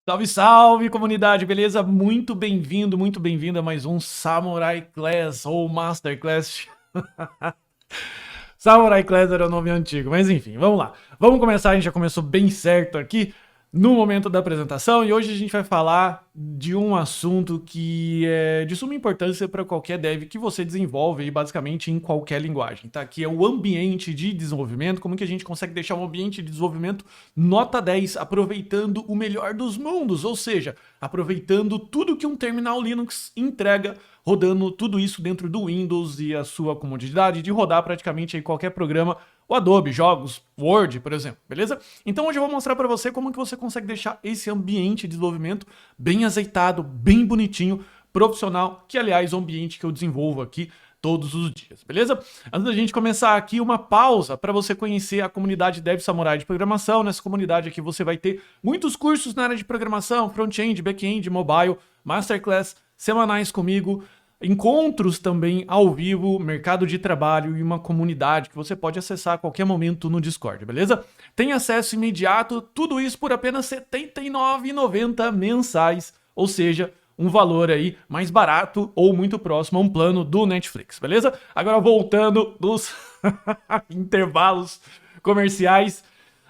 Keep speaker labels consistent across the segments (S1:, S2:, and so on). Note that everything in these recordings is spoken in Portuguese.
S1: Salve, salve, comunidade, beleza? Muito bem-vindo a mais um Samurai Class ou Master Class. Samurai Class era o nome antigo, mas enfim, vamos lá. Vamos começar, a gente já começou bem certo aqui no momento da apresentação e hoje a gente vai falar de um assunto que é de suma importância para qualquer dev que você desenvolve aí, basicamente em qualquer linguagem, tá? Que é o ambiente de desenvolvimento, como que a gente consegue deixar um ambiente de desenvolvimento nota 10, aproveitando o melhor dos mundos, ou seja, aproveitando tudo que um terminal Linux entrega, rodando tudo isso dentro do Windows e a sua comodidade de rodar praticamente em qualquer programa, o Adobe, jogos, Word, por exemplo, beleza? Então hoje eu vou mostrar para você como que você consegue deixar esse ambiente de desenvolvimento bem azeitado, bem bonitinho, profissional, que aliás é o ambiente que eu desenvolvo aqui todos os dias, beleza? Antes da gente começar aqui, uma pausa para você conhecer a comunidade Dev Samurai de Programação. Nessa comunidade aqui você vai ter muitos cursos na área de programação, front-end, back-end, mobile, masterclass, semanais comigo, encontros também ao vivo, mercado de trabalho e uma comunidade que você pode acessar a qualquer momento no Discord, beleza? Tem acesso imediato, tudo isso por apenas R$ 79,90 mensais, ou seja, um valor aí mais barato ou muito próximo a um plano do Netflix, beleza? Agora voltando dos intervalos comerciais,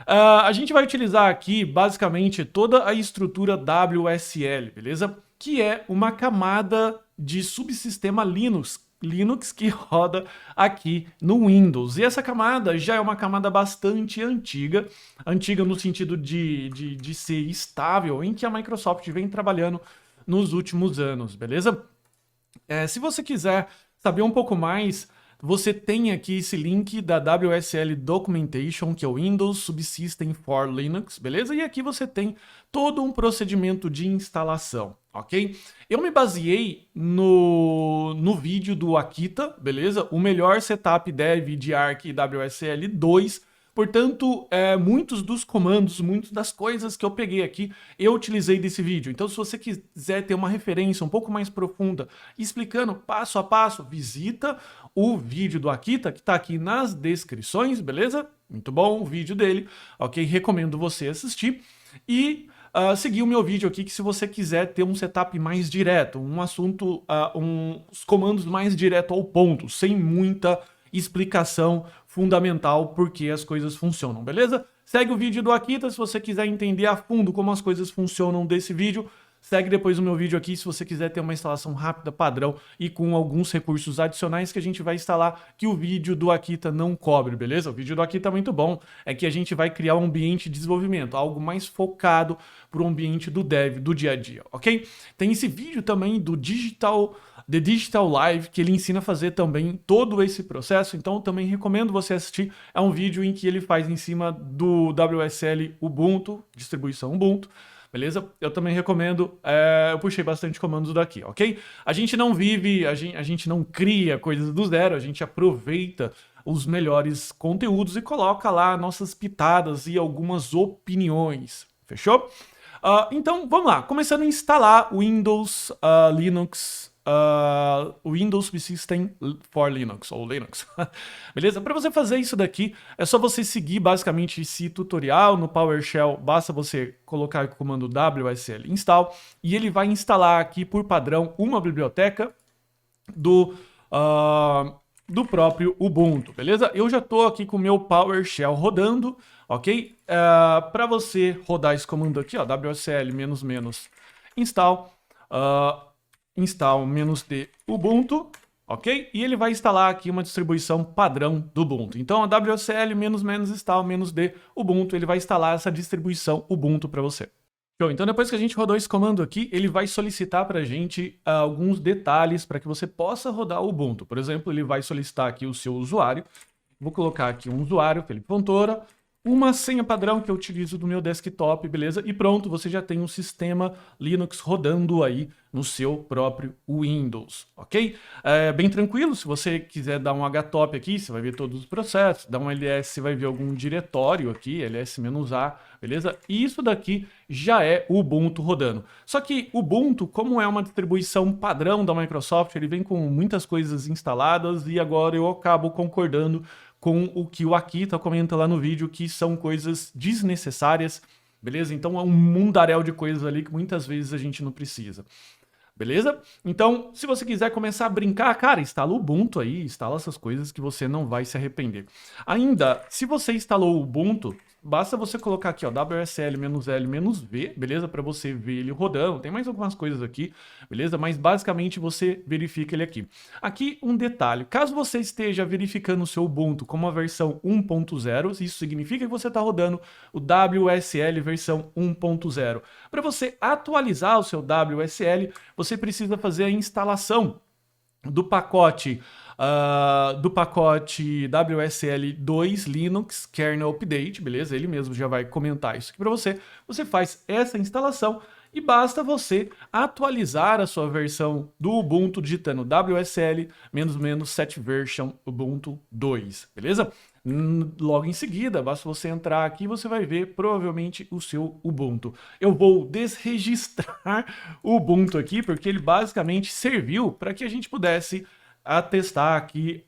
S1: a gente vai utilizar aqui basicamente toda a estrutura WSL, beleza? Que é uma camada de subsistema Linux que roda aqui no Windows. E essa camada já é uma camada bastante antiga, antiga no sentido de ser estável, em que a Microsoft vem trabalhando nos últimos anos, beleza? Se você quiser saber um pouco mais, você tem aqui esse link da WSL Documentation, que é o Windows Subsystem for Linux, beleza? E aqui você tem todo um procedimento de instalação, ok? Eu me baseei no vídeo do Akita, beleza? O melhor setup dev de Arch WSL 2. Portanto, muitos dos comandos, muitas das coisas que eu peguei aqui, eu utilizei desse vídeo. Então, se você quiser ter uma referência um pouco mais profunda, explicando passo a passo, visita o vídeo do Akita, que está aqui nas descrições, beleza? Muito bom o vídeo dele, ok? Recomendo você assistir. E seguir o meu vídeo aqui, que se você quiser ter um setup mais direto, um assunto, uns comandos mais direto ao ponto, sem muita explicação fundamental porque as coisas funcionam, beleza? Segue o vídeo do Akita se você quiser entender a fundo como as coisas funcionam desse vídeo. Segue depois o meu vídeo aqui se você quiser ter uma instalação rápida, padrão e com alguns recursos adicionais que a gente vai instalar que o vídeo do Akita não cobre, beleza? O vídeo do Akita é muito bom, é que a gente vai criar um ambiente de desenvolvimento, algo mais focado para o ambiente do dev, do dia a dia, ok? Tem esse vídeo também do The Digital Live, que ele ensina a fazer também todo esse processo, então também recomendo você assistir. É um vídeo em que ele faz em cima do WSL Ubuntu, distribuição Ubuntu, beleza? Eu também recomendo, eu puxei bastante comandos daqui, ok? A gente não vive, a gente não cria coisas do zero, a gente aproveita os melhores conteúdos e coloca lá nossas pitadas e algumas opiniões, fechou? Então, vamos lá, começando a instalar o Windows Linux, o Windows Subsystem for Linux, ou Linux, beleza? Para você fazer isso daqui, é só você seguir basicamente esse tutorial no PowerShell, basta você colocar o comando WSL install, e ele vai instalar aqui por padrão uma biblioteca do próprio Ubuntu, beleza? Eu já estou aqui com o meu PowerShell rodando, ok? Para você rodar esse comando aqui, ó, WSL install, install -d Ubuntu, ok? E ele vai instalar aqui uma distribuição padrão do Ubuntu. Então, a WSL install -d Ubuntu, ele vai instalar essa distribuição Ubuntu para você. Show. Então, depois que a gente rodou esse comando aqui, ele vai solicitar para a gente alguns detalhes para que você possa rodar o Ubuntu. Por exemplo, ele vai solicitar aqui o seu usuário. Vou colocar aqui um usuário, Felipe Fontoura, uma senha padrão que eu utilizo do meu desktop, beleza? E pronto, você já tem um sistema Linux rodando aí no seu próprio Windows, ok? Bem tranquilo, se você quiser dar um htop aqui, você vai ver todos os processos, dá um ls, você vai ver algum diretório aqui, ls-a, beleza? E isso daqui já é o Ubuntu rodando. Só que o Ubuntu, como é uma distribuição padrão da Microsoft, ele vem com muitas coisas instaladas e agora eu acabo concordando com o que o Akita comenta lá no vídeo, que são coisas desnecessárias, beleza? Então é um mundaréu de coisas ali que muitas vezes a gente não precisa. Beleza? Então, se você quiser começar a brincar, cara, instala o Ubuntu aí, instala essas coisas que você não vai se arrepender. Ainda, se você instalou o Ubuntu, basta você colocar aqui, ó, WSL-L-V, beleza? Para você ver ele rodando. Tem mais algumas coisas aqui, beleza? Mas basicamente você verifica ele aqui. Aqui um detalhe, caso você esteja verificando o seu Ubuntu como a versão 1.0, isso significa que você está rodando o WSL versão 1.0. Para você atualizar o seu WSL, você precisa fazer a instalação do pacote WSL2 Linux Kernel Update, beleza? Ele mesmo já vai comentar isso aqui para você. Você faz essa instalação e basta você atualizar a sua versão do Ubuntu digitando WSL-set version Ubuntu 2, beleza? Logo em seguida, basta você entrar aqui e você vai ver provavelmente o seu Ubuntu. Eu vou desregistrar o Ubuntu aqui porque ele basicamente serviu para que a gente pudesse testar aqui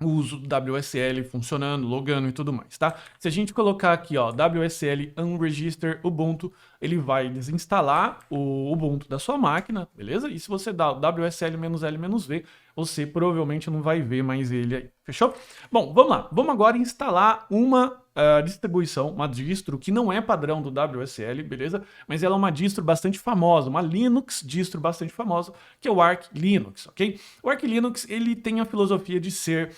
S1: o uso do WSL funcionando, logando e tudo mais, tá? Se a gente colocar aqui, ó, WSL unregister Ubuntu, ele vai desinstalar o Ubuntu da sua máquina, beleza? E se você dá o WSL-L-V, você provavelmente não vai ver mais ele aí, fechou? Bom, vamos lá. Vamos agora instalar uma distribuição, uma distro que não é padrão do WSL, beleza? Mas ela é uma distro bastante famosa, uma Linux distro bastante famosa, que é o Arch Linux, ok? O Arch Linux, ele tem a filosofia de ser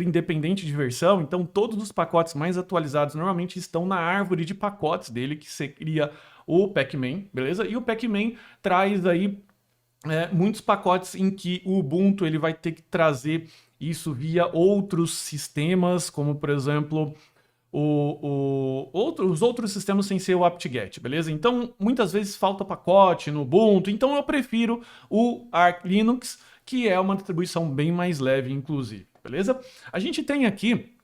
S1: independente de versão, então todos os pacotes mais atualizados normalmente estão na árvore de pacotes dele, que seria o Pacman, beleza? E o Pacman traz aí muitos pacotes em que o Ubuntu ele vai ter que trazer isso via outros sistemas, como por exemplo os outros sistemas sem ser o apt-get, beleza? Então muitas vezes falta pacote no Ubuntu, então eu prefiro o Arch Linux, que é uma distribuição bem mais leve, inclusive, beleza? A gente tem aqui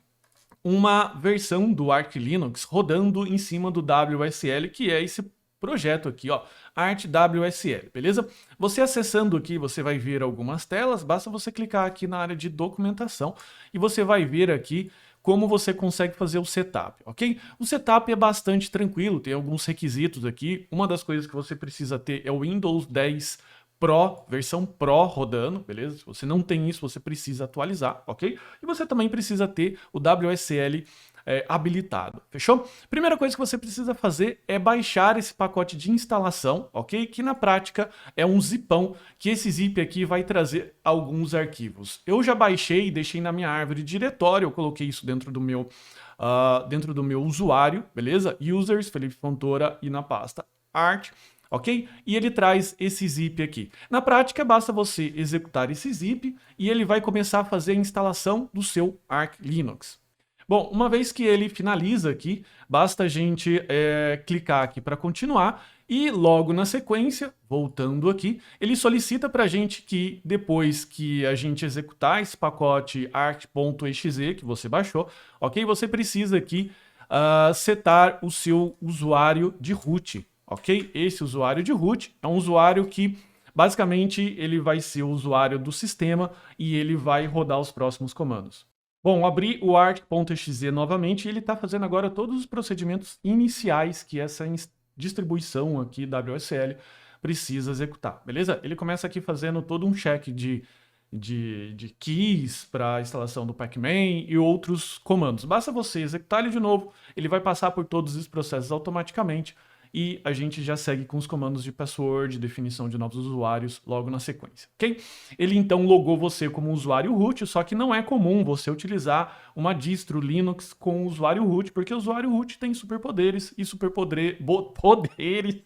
S1: uma versão do Arch Linux rodando em cima do WSL, que é esse projeto aqui, ó, Arch WSL, beleza? Você acessando aqui, você vai ver algumas telas, basta você clicar aqui na área de documentação e você vai ver aqui como você consegue fazer o setup, ok? O setup é bastante tranquilo, tem alguns requisitos aqui. Uma das coisas que você precisa ter é o Windows 10 Pro, versão Pro rodando, beleza? Se você não tem isso, você precisa atualizar, ok? E você também precisa ter o WSL habilitado, fechou? Primeira coisa que você precisa fazer é baixar esse pacote de instalação, ok? Que na prática é um zipão, que esse zip aqui vai trazer alguns arquivos. Eu já baixei e deixei na minha árvore de diretório, eu coloquei isso dentro do meu usuário, beleza? Users, Felipe Fontoura e na pasta Arch, ok? E ele traz esse zip aqui. Na prática, basta você executar esse zip e ele vai começar a fazer a instalação do seu Arch Linux. Bom, uma vez que ele finaliza aqui, basta a gente clicar aqui para continuar e logo na sequência, voltando aqui, ele solicita para a gente que depois que a gente executar esse pacote arch.exe que você baixou, ok? Você precisa aqui setar o seu usuário de root, ok? Esse usuário de root é um usuário que basicamente ele vai ser o usuário do sistema e ele vai rodar os próximos comandos. Bom, abri o arch.exe novamente e ele está fazendo agora todos os procedimentos iniciais que essa distribuição aqui WSL precisa executar, beleza? Ele começa aqui fazendo todo um check de keys para a instalação do Pacman e outros comandos. Basta você executar ele de novo, ele vai passar por todos os processos automaticamente e a gente já segue com os comandos de password, definição de novos usuários logo na sequência, ok? Ele então logou você como usuário root, só que não é comum você utilizar uma distro Linux com usuário root, porque o usuário root tem superpoderes e poderes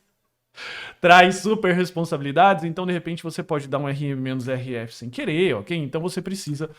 S1: traz super responsabilidades, então de repente você pode dar um rm-rf sem querer, ok? Então você precisa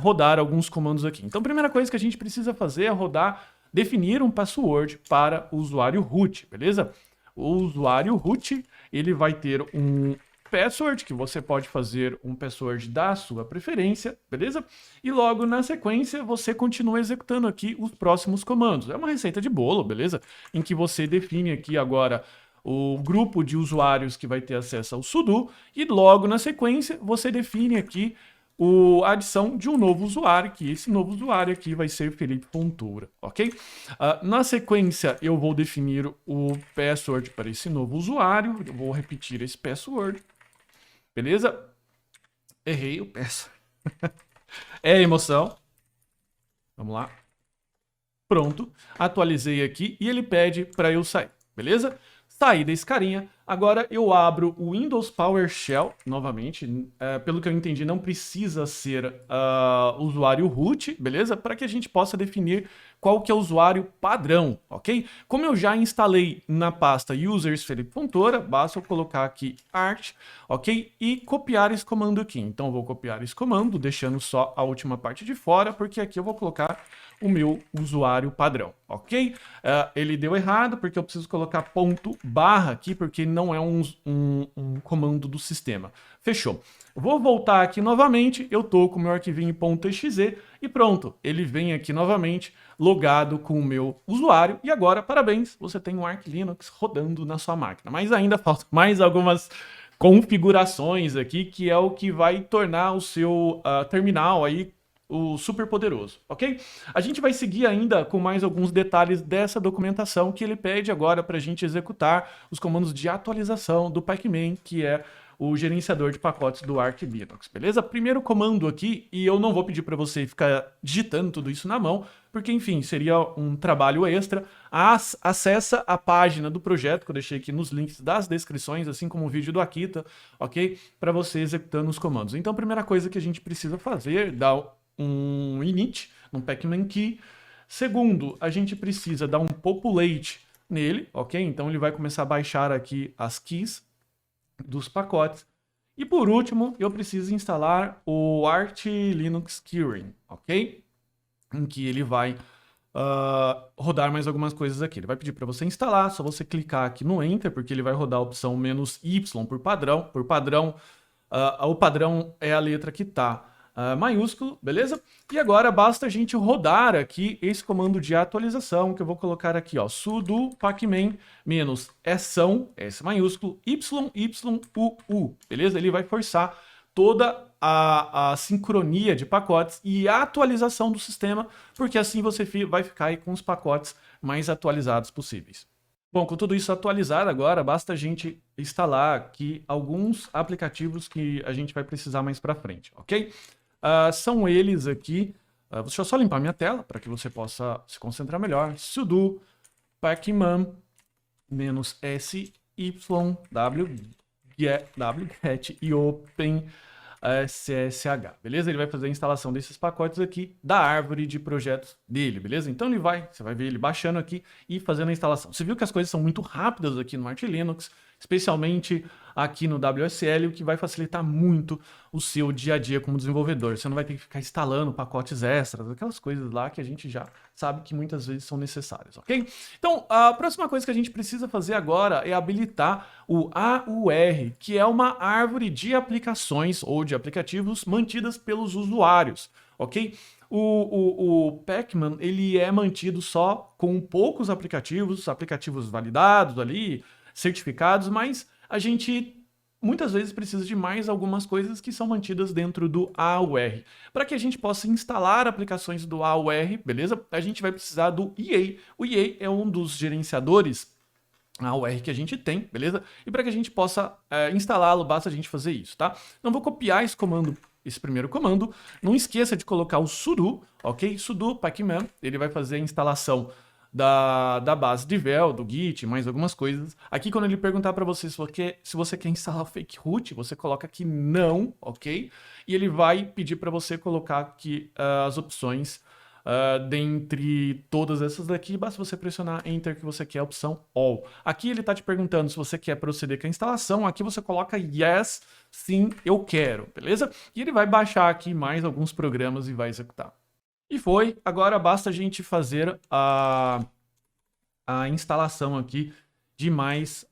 S1: rodar alguns comandos aqui. Então a primeira coisa que a gente precisa fazer é definir um password para o usuário root, beleza? O usuário root, ele vai ter um password, que você pode fazer um password da sua preferência, beleza? E logo na sequência, você continua executando aqui os próximos comandos. É uma receita de bolo, beleza? Em que você define aqui agora o grupo de usuários que vai ter acesso ao sudo e logo na sequência, você define aqui a adição de um novo usuário, que esse novo usuário aqui vai ser Felipe Fontoura, ok? Na sequência, eu vou definir o password para esse novo usuário, eu vou repetir esse password, beleza? Errei o password. É emoção. Vamos lá. Pronto, atualizei aqui e ele pede para eu sair, beleza? Saí desse carinha, agora eu abro o Windows PowerShell novamente, pelo que eu entendi não precisa ser usuário root, beleza? Para que a gente possa definir qual que é o usuário padrão, ok? Como eu já instalei na pasta users Felipe Fontoura, basta eu colocar aqui art, ok? E copiar esse comando aqui. Então eu vou copiar esse comando, deixando só a última parte de fora, porque aqui eu vou colocar o meu usuário padrão, ok? Ele deu errado porque eu preciso colocar ponto barra aqui, porque não é um comando do sistema. Fechou. Vou voltar aqui novamente, eu tô com o meu arquivinho .exe e pronto, ele vem aqui novamente logado com o meu usuário e agora, parabéns, você tem um Arch Linux rodando na sua máquina. Mas ainda faltam mais algumas configurações aqui, que é o que vai tornar o seu terminal aí o super poderoso, ok? A gente vai seguir ainda com mais alguns detalhes dessa documentação que ele pede agora para a gente executar os comandos de atualização do pacman, que é o gerenciador de pacotes do Arch Linux, beleza? Primeiro comando aqui, e eu não vou pedir para você ficar digitando tudo isso na mão, porque, enfim, seria um trabalho extra. Acessa a página do projeto, que eu deixei aqui nos links das descrições, assim como o vídeo do Akita, ok? Para você executando os comandos. Então, a primeira coisa que a gente precisa fazer, dar um init, um pacman key. Segundo, a gente precisa dar um populate nele, ok? Então ele vai começar a baixar aqui as keys dos pacotes. E por último, eu preciso instalar o Arch Linux Keyring, ok? Em que ele vai rodar mais algumas coisas aqui. Ele vai pedir para você instalar, só você clicar aqui no Enter, porque ele vai rodar a opção "-y" por padrão. Por padrão, o padrão é a letra que está maiúsculo, beleza? E agora basta a gente rodar aqui esse comando de atualização, que eu vou colocar aqui, ó, sudo pacman -são, S maiúsculo, YYUU, beleza? Ele vai forçar toda a sincronia de pacotes e a atualização do sistema, porque assim você vai ficar aí com os pacotes mais atualizados possíveis. Bom, com tudo isso atualizado agora, basta a gente instalar aqui alguns aplicativos que a gente vai precisar mais para frente, ok? São eles aqui, deixa eu só limpar minha tela para que você possa se concentrar melhor. Sudo pacman -syw wget e open ssh, beleza? Ele vai fazer a instalação desses pacotes aqui da árvore de projetos dele, beleza? Então você vai ver ele baixando aqui e fazendo a instalação. Você viu que as coisas são muito rápidas aqui no Arch Linux, especialmente aqui no WSL, o que vai facilitar muito o seu dia a dia como desenvolvedor. Você não vai ter que ficar instalando pacotes extras, aquelas coisas lá que a gente já sabe que muitas vezes são necessárias, ok? Então, a próxima coisa que a gente precisa fazer agora é habilitar o AUR, que é uma árvore de aplicações ou de aplicativos mantidas pelos usuários, ok? O pacman, ele é mantido só com poucos aplicativos validados ali, certificados, mas a gente muitas vezes precisa de mais algumas coisas que são mantidas dentro do AUR. Para que a gente possa instalar aplicações do AUR, beleza? A gente vai precisar do EA. O EA é um dos gerenciadores AUR que a gente tem, beleza? E para que a gente possa instalá-lo, basta a gente fazer isso, tá? Então vou copiar esse primeiro comando. Não esqueça de colocar o sudo, ok? Sudo pacman, ele vai fazer a instalação da base de Vel, do Git, mais algumas coisas. Aqui, quando ele perguntar para você se você quer instalar o fake root, você coloca aqui não, ok? E ele vai pedir para você colocar aqui as opções dentre todas essas daqui. Basta você pressionar Enter que você quer a opção All. Aqui ele está te perguntando se você quer proceder com a instalação. Aqui você coloca Yes, sim, eu quero, beleza? E ele vai baixar aqui mais alguns programas e vai executar. E foi, agora basta a gente fazer a instalação aqui de mais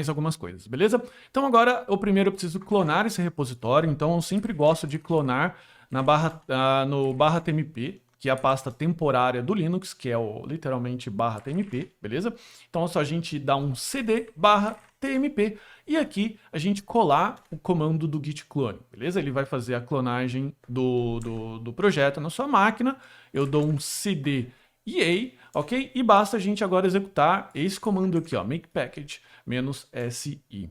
S1: algumas coisas, beleza? Então agora, primeiro eu preciso clonar esse repositório, então eu sempre gosto de clonar no /tmp, que é a pasta temporária do Linux, que é literalmente /tmp, beleza? Então é só a gente dar um cd tmp e aqui a gente colar o comando do git clone, beleza? Ele vai fazer a clonagem do projeto na sua máquina. Eu dou um cd EA, ok? E basta a gente agora executar esse comando aqui, ó, make package -si.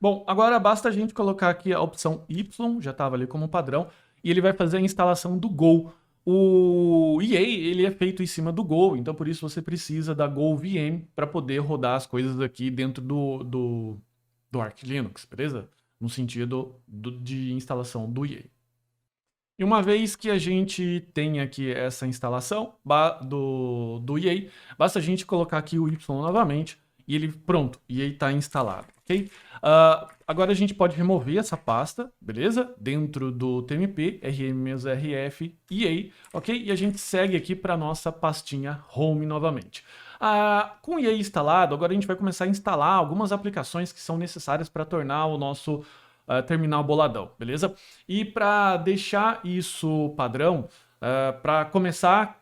S1: Bom, agora basta a gente colocar aqui a opção Y, já estava ali como padrão, e ele vai fazer a instalação do Go. O EA, ele é feito em cima do Go, então por isso você precisa da Go VM para poder rodar as coisas aqui dentro do Arch Linux, beleza? No sentido de instalação do EA. E uma vez que a gente tem aqui essa instalação do EA, basta a gente colocar aqui o Y novamente e ele, pronto, EA está instalado, ok? Agora a gente pode remover essa pasta, beleza? Dentro do tmp, rm-rf, EA, ok? E a gente segue aqui para nossa pastinha Home novamente. Com o EA instalado, agora a gente vai começar a instalar algumas aplicações que são necessárias para tornar o nosso terminal boladão, beleza? E para deixar isso padrão, para começar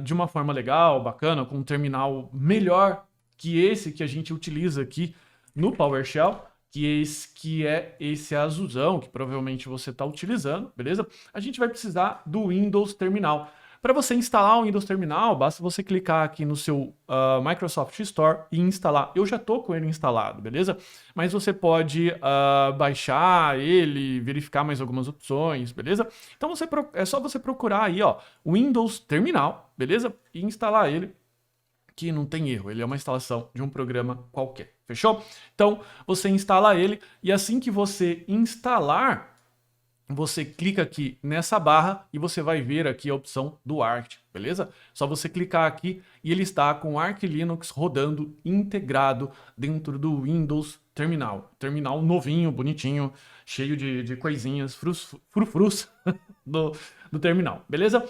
S1: de uma forma legal, bacana, com um terminal melhor que esse que a gente utiliza aqui no PowerShell, que é esse azulzão que provavelmente você está utilizando, beleza? A gente vai precisar do Windows Terminal. Para você instalar o Windows Terminal, basta você clicar aqui no seu Microsoft Store e instalar. Eu já estou com ele instalado, beleza? Mas você pode baixar ele, verificar mais algumas opções, beleza? Então é só você procurar aí, ó, Windows Terminal, beleza? E instalar ele, que não tem erro, ele é uma instalação de um programa qualquer, fechou? Então você instala ele e assim que você instalar, você clica aqui nessa barra e você vai ver aqui a opção do Arch, beleza? Só você clicar aqui e ele está com o Arch Linux rodando integrado dentro do Windows Terminal. Terminal novinho, bonitinho, cheio de coisinhas, frufrus do terminal, beleza?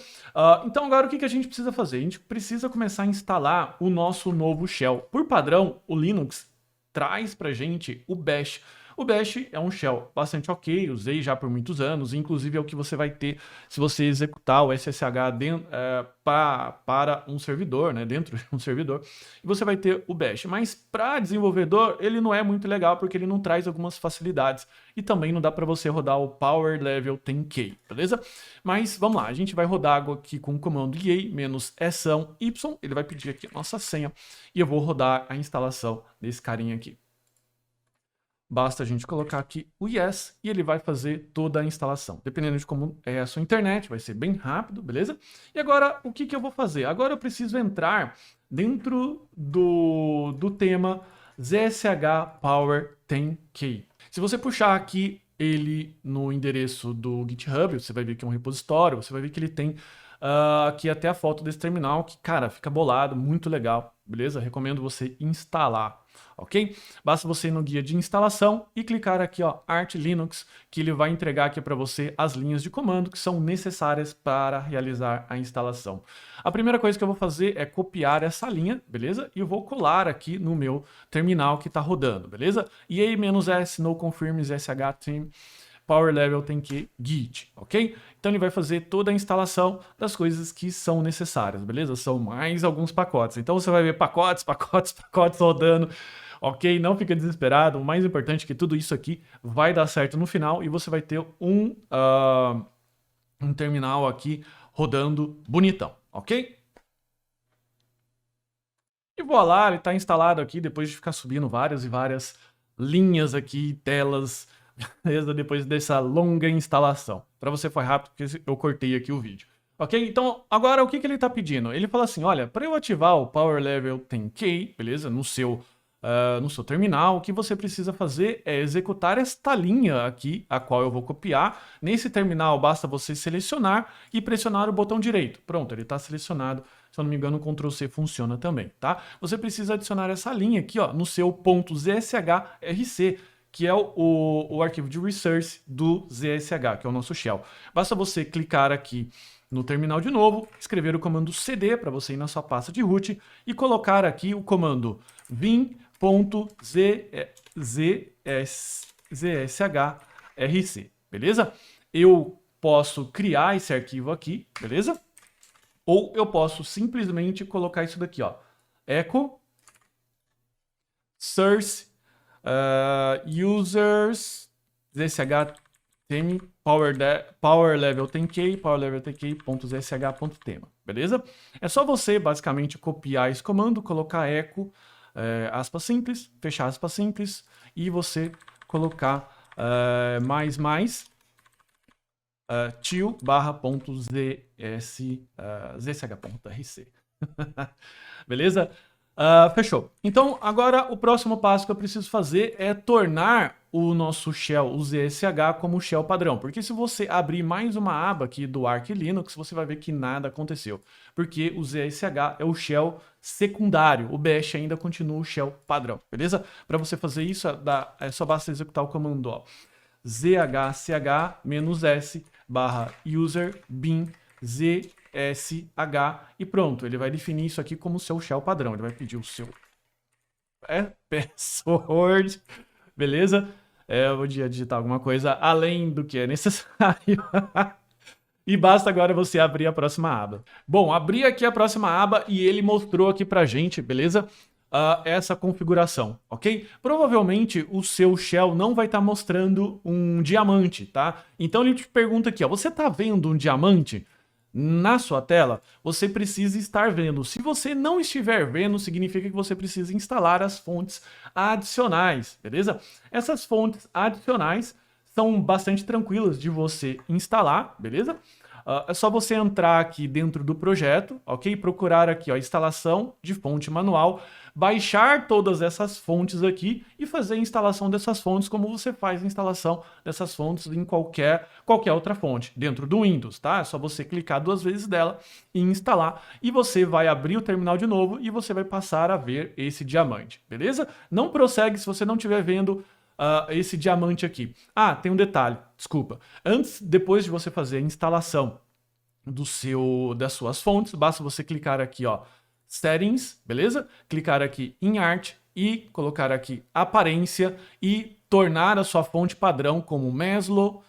S1: Então agora o que a gente precisa fazer? A gente precisa começar a instalar o nosso novo shell. Por padrão, o Linux traz pra gente o Bash. O Bash é um shell bastante ok, usei já por muitos anos, inclusive é o que você vai ter se você executar o SSH para um servidor, né, dentro de um servidor, e você vai ter o Bash. Mas para desenvolvedor ele não é muito legal porque ele não traz algumas facilidades e também não dá para você rodar o Power Level 10K, beleza? Mas vamos lá, a gente vai rodar aqui com o comando EA-y, ele vai pedir aqui a nossa senha e eu vou rodar a instalação desse carinha aqui. Basta a gente colocar aqui o yes e ele vai fazer toda a instalação. Dependendo de como é a sua internet, vai ser bem rápido, beleza? E agora, o que eu vou fazer? Agora eu preciso entrar dentro do tema ZSH Power 10K. Se você puxar aqui ele no endereço do GitHub, você vai ver que é um repositório, você vai ver que ele tem aqui até a foto desse terminal, que, cara, fica bolado, muito legal, beleza? Recomendo você instalar. Ok? Basta você ir no guia de instalação e clicar aqui, ó, Arch Linux, que ele vai entregar aqui para você as linhas de comando que são necessárias para realizar a instalação. A primeira coisa que eu vou fazer é copiar essa linha, beleza? E eu vou colar aqui no meu terminal que está rodando, beleza? EA-S no confirm ZSH team Power Level tem que Git, ok? Então ele vai fazer toda a instalação das coisas que são necessárias, beleza? São mais alguns pacotes. Então você vai ver pacotes rodando. Ok, não fica desesperado. O mais importante é que tudo isso aqui vai dar certo no final e você vai ter um terminal aqui rodando bonitão, ok? E voilá, ele está instalado aqui depois de ficar subindo várias e várias linhas aqui, telas, beleza? Depois dessa longa instalação. Para você foi rápido porque eu cortei aqui o vídeo. Ok? Então, agora o que ele está pedindo? Ele fala assim, olha, para eu ativar o Power Level 10K, beleza? No seu terminal, o que você precisa fazer é executar esta linha aqui, a qual eu vou copiar. Nesse terminal, basta você selecionar e pressionar o botão direito. Pronto, ele está selecionado. Se eu não me engano, o Ctrl+C funciona também, tá? Você precisa adicionar essa linha aqui, ó, no seu .zshrc, que é o arquivo de resource do ZSH, que é o nosso shell. Basta você clicar aqui no terminal de novo, escrever o comando cd para você ir na sua pasta de root e colocar aqui o comando vim.zshrc, beleza? Eu posso criar esse arquivo aqui, beleza? Ou eu posso simplesmente colocar isso daqui, ó, echo source users zsh theme power level 10k.zsh.tema, beleza? É só você basicamente copiar esse comando, colocar echo aspas simples, fechar aspas simples e você colocar til barra ponto zsh.rc. Beleza? Fechou. Então, agora o próximo passo que eu preciso fazer é tornar o nosso shell, o ZSH, como shell padrão. Porque se você abrir mais uma aba aqui do Arch Linux, você vai ver que nada aconteceu. Porque o ZSH é o shell secundário, o bash ainda continua o shell padrão, beleza? Para você fazer isso, só basta executar o comando, ó, zhch-s barra user bin zsh e pronto, ele vai definir isso aqui como seu shell padrão. Ele vai pedir o seu password, beleza? Eu vou digitar alguma coisa além do que é necessário. E basta agora você abrir a próxima aba. Bom, abri aqui a próxima aba e ele mostrou aqui pra gente, beleza? Essa configuração, ok? Provavelmente o seu shell não vai estar mostrando um diamante, tá? Então ele te pergunta aqui, ó, você tá vendo um diamante na sua tela? Você precisa estar vendo. Se você não estiver vendo, significa que você precisa instalar as fontes adicionais, beleza? Essas fontes adicionais são bastante tranquilas de você instalar, beleza? É só você entrar aqui dentro do projeto, ok? Procurar aqui, ó, instalação de fonte manual, baixar todas essas fontes aqui e fazer a instalação dessas fontes como você faz a instalação dessas fontes em qualquer outra fonte, dentro do Windows, tá? É só você clicar 2 vezes dela e instalar, e você vai abrir o terminal de novo e você vai passar a ver esse diamante, beleza? Não prossegue se você não estiver vendo esse diamante aqui. Tem um detalhe, desculpa. Depois de você fazer a instalação das suas fontes, basta você clicar aqui, ó, Settings, beleza? Clicar aqui em Art e colocar aqui Aparência e tornar a sua fonte padrão como Meslo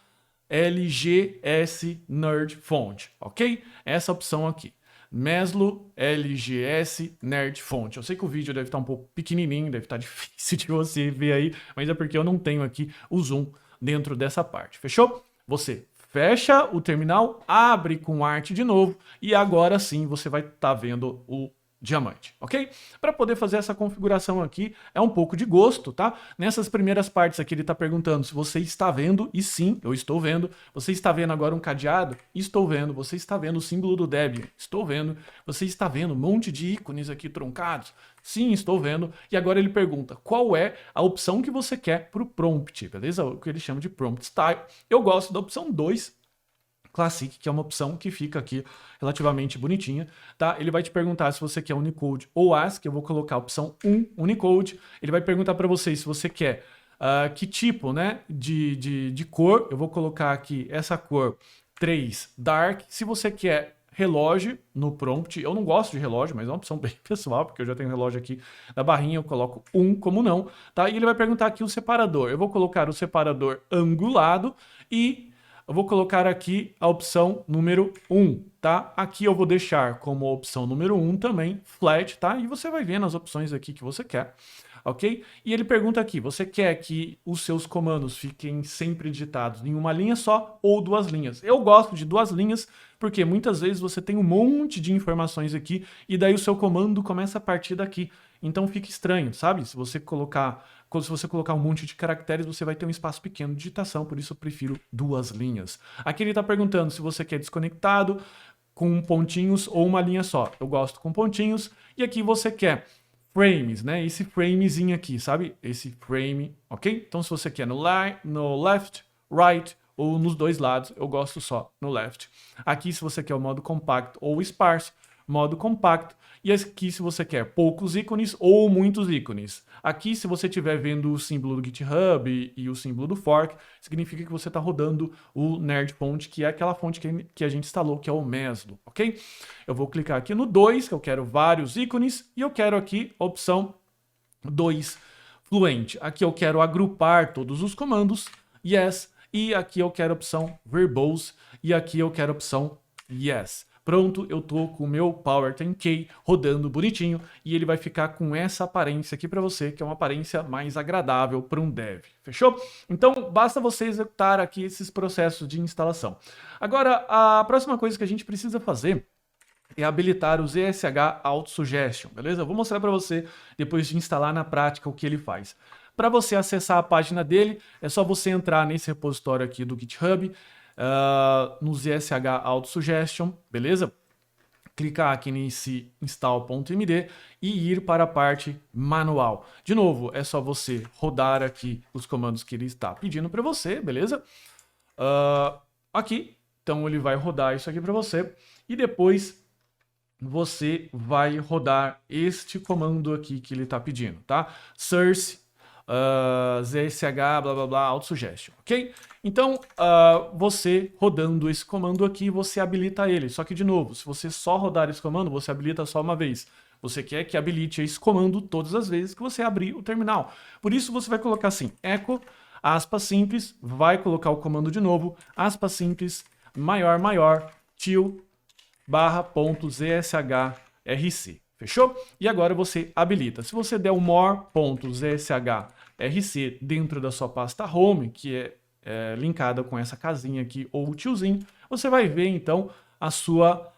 S1: LGS Nerd Font, ok? Essa opção aqui. Meslo LGS Nerd Font. Eu sei que o vídeo deve estar um pouco pequenininho, deve estar difícil de você ver aí, mas é porque eu não tenho aqui o zoom dentro dessa parte, fechou? Você fecha o terminal, abre com Art de novo e agora sim você vai estar vendo o diamante, ok? Para poder fazer essa configuração aqui, é um pouco de gosto, tá? Nessas primeiras partes aqui ele está perguntando se você está vendo, e sim, eu estou vendo. Você está vendo agora um cadeado? Estou vendo. Você está vendo o símbolo do Debian? Estou vendo. Você está vendo um monte de ícones aqui truncados? Sim, estou vendo. E agora ele pergunta qual é a opção que você quer para o prompt, beleza? O que ele chama de prompt style. Eu gosto da opção 2, Classic, que é uma opção que fica aqui relativamente bonitinha, tá? Ele vai te perguntar se você quer Unicode ou ASCII, eu vou colocar a opção 1, Unicode. Ele vai perguntar para você se você quer que tipo, né, de cor. Eu vou colocar aqui essa cor 3 Dark. Se você quer relógio no prompt, eu não gosto de relógio, mas é uma opção bem pessoal, porque eu já tenho relógio aqui na barrinha, eu coloco 1 como não, tá? E ele vai perguntar aqui o separador. Eu vou colocar o separador angulado e eu vou colocar aqui a opção número 1, tá? Aqui eu vou deixar como opção número 1 também, flat, tá? E você vai vendo as opções aqui que você quer, ok? E ele pergunta aqui, você quer que os seus comandos fiquem sempre digitados em uma linha só ou 2 linhas? Eu gosto de 2 linhas, porque muitas vezes você tem um monte de informações aqui e daí o seu comando começa a partir daqui. Então fica estranho, sabe? Se você colocar um monte de caracteres, você vai ter um espaço pequeno de digitação, por isso eu prefiro 2 linhas. Aqui ele está perguntando se você quer desconectado, com pontinhos ou uma linha só. Eu gosto com pontinhos. E aqui você quer frames, né? Esse framezinho aqui, sabe? Esse frame, ok? Então se você quer no left, right ou nos 2 lados, eu gosto só no left. Aqui se você quer o modo compacto ou sparse, modo compacto. E aqui se você quer poucos ícones ou muitos ícones. Aqui se você estiver vendo o símbolo do GitHub e o símbolo do fork, significa que você está rodando o Nerd Font, que é aquela fonte que a gente instalou, que é o Meslo, ok? Eu vou clicar aqui no 2, que eu quero vários ícones, e eu quero aqui a opção 2 Fluent. Aqui eu quero agrupar todos os comandos, yes, e aqui eu quero a opção Verbose, e aqui eu quero a opção Yes. Pronto, eu tô com o meu Power 10K rodando bonitinho e ele vai ficar com essa aparência aqui para você, que é uma aparência mais agradável para um dev. Fechou? Então, basta você executar aqui esses processos de instalação. Agora, a próxima coisa que a gente precisa fazer é habilitar o ZSH Auto Suggestion, beleza? Eu vou mostrar para você, depois de instalar na prática, o que ele faz. Para você acessar a página dele, é só você entrar nesse repositório aqui do GitHub, no ZSH Auto Suggestion, beleza? Clicar aqui nesse install.md e ir para a parte manual. De novo, é só você rodar aqui os comandos que ele está pedindo para você, beleza? Aqui, então ele vai rodar isso aqui para você e depois você vai rodar este comando aqui que ele está pedindo, tá? Source ZSH, blá blá blá, auto suggestion, ok? Então, você rodando esse comando aqui, você habilita ele. Só que, de novo, se você só rodar esse comando, você habilita só uma vez. Você quer que habilite esse comando todas as vezes que você abrir o terminal. Por isso, você vai colocar assim, echo, aspas simples, vai colocar o comando de novo, aspas simples, maior, til, /ZSHRC. Fechou? E agora você habilita. Se você der o more.ZSHRC dentro da sua pasta home, que é linkada com essa casinha aqui ou o tiozinho, você vai ver então a sua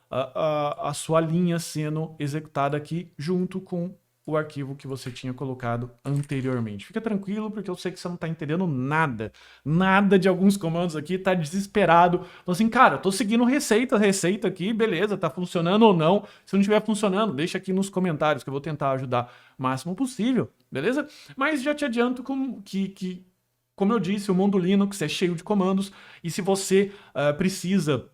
S1: linha sendo executada aqui junto com o arquivo que você tinha colocado anteriormente. Fica tranquilo, porque eu sei que você não está entendendo nada de alguns comandos aqui, tá desesperado. Então assim, cara, eu tô seguindo receita aqui, beleza, tá funcionando ou não. Se não estiver funcionando, deixa aqui nos comentários que eu vou tentar ajudar o máximo possível, beleza? Mas já te adianto como eu disse, o mundo Linux é cheio de comandos e se você precisa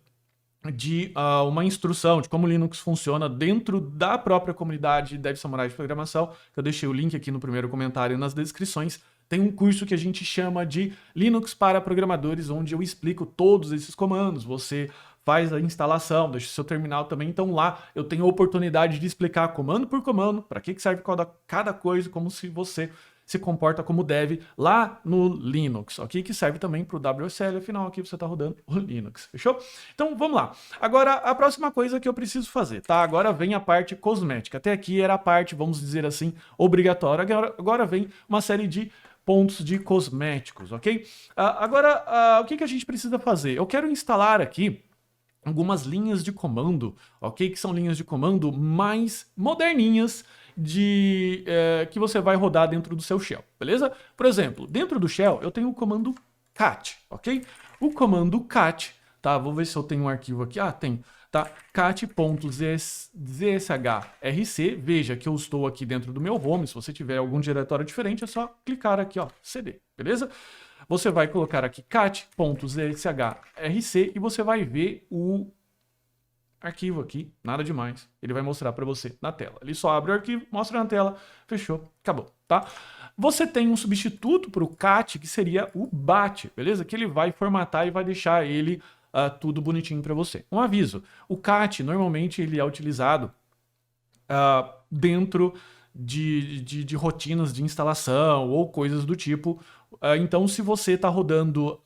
S1: de uma instrução de como o Linux funciona dentro da própria comunidade Dev Samurai de Programação, que eu deixei o link aqui no primeiro comentário e nas descrições. Tem um curso que a gente chama de Linux para Programadores, onde eu explico todos esses comandos. Você faz a instalação, deixa o seu terminal também. Então lá eu tenho a oportunidade de explicar comando por comando, para que serve cada coisa, como se você se comporta como dev lá no Linux, ok? Que serve também para o WSL, afinal aqui você está rodando o Linux, fechou? Então vamos lá. Agora a próxima coisa que eu preciso fazer, tá? Agora vem a parte cosmética. Até aqui era a parte, vamos dizer assim, obrigatória. Agora vem uma série de pontos de cosméticos, ok? Agora, o que a gente precisa fazer? Eu quero instalar aqui algumas linhas de comando, ok? Que são linhas de comando mais moderninhas que você vai rodar dentro do seu shell, beleza? Por exemplo, dentro do shell eu tenho o comando cat, ok? O comando cat, tá? Vou ver se eu tenho um arquivo aqui. Tem, tá? cat.zshrc, veja que eu estou aqui dentro do meu home. Se você tiver algum diretório diferente, é só clicar aqui, ó, cd, beleza? Você vai colocar aqui cat.zshrc e você vai ver o arquivo aqui, nada demais. Ele vai mostrar para você na tela. Ele só abre o arquivo, mostra na tela, fechou, acabou, tá? Você tem um substituto para o cat, que seria o bat, beleza? Que ele vai formatar e vai deixar ele tudo bonitinho para você. Um aviso, o cat normalmente ele é utilizado dentro de rotinas de instalação ou coisas do tipo. Então, se você está rodando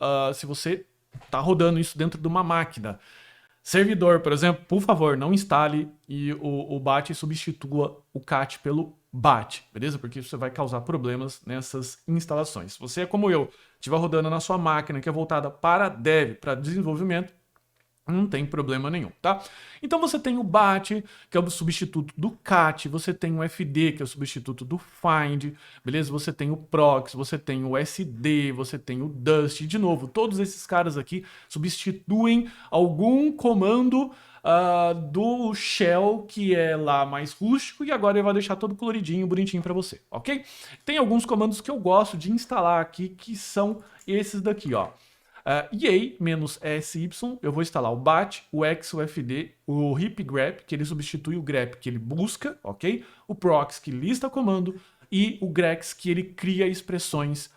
S1: isso dentro de uma máquina, servidor, por exemplo, por favor, não instale e o bat substitua o cat pelo bat, beleza? Porque isso vai causar problemas nessas instalações. Se você é como eu, estiver rodando na sua máquina que é voltada para dev, para desenvolvimento, não tem problema nenhum, tá? Então você tem o bat, que é o substituto do cat, você tem o fd, que é o substituto do find, beleza? Você tem o prox, você tem o sd, você tem o dust, de novo, todos esses caras aqui substituem algum comando do shell que é lá mais rústico e agora ele vai deixar todo coloridinho, bonitinho para você, ok? Tem alguns comandos que eu gosto de instalar aqui, que são esses daqui, ó. EA-SY, eu vou instalar o bat, o X, o FD, o hip grep, que ele substitui o grep que ele busca, ok? O prox, que lista comando, e o grex, que ele cria expressões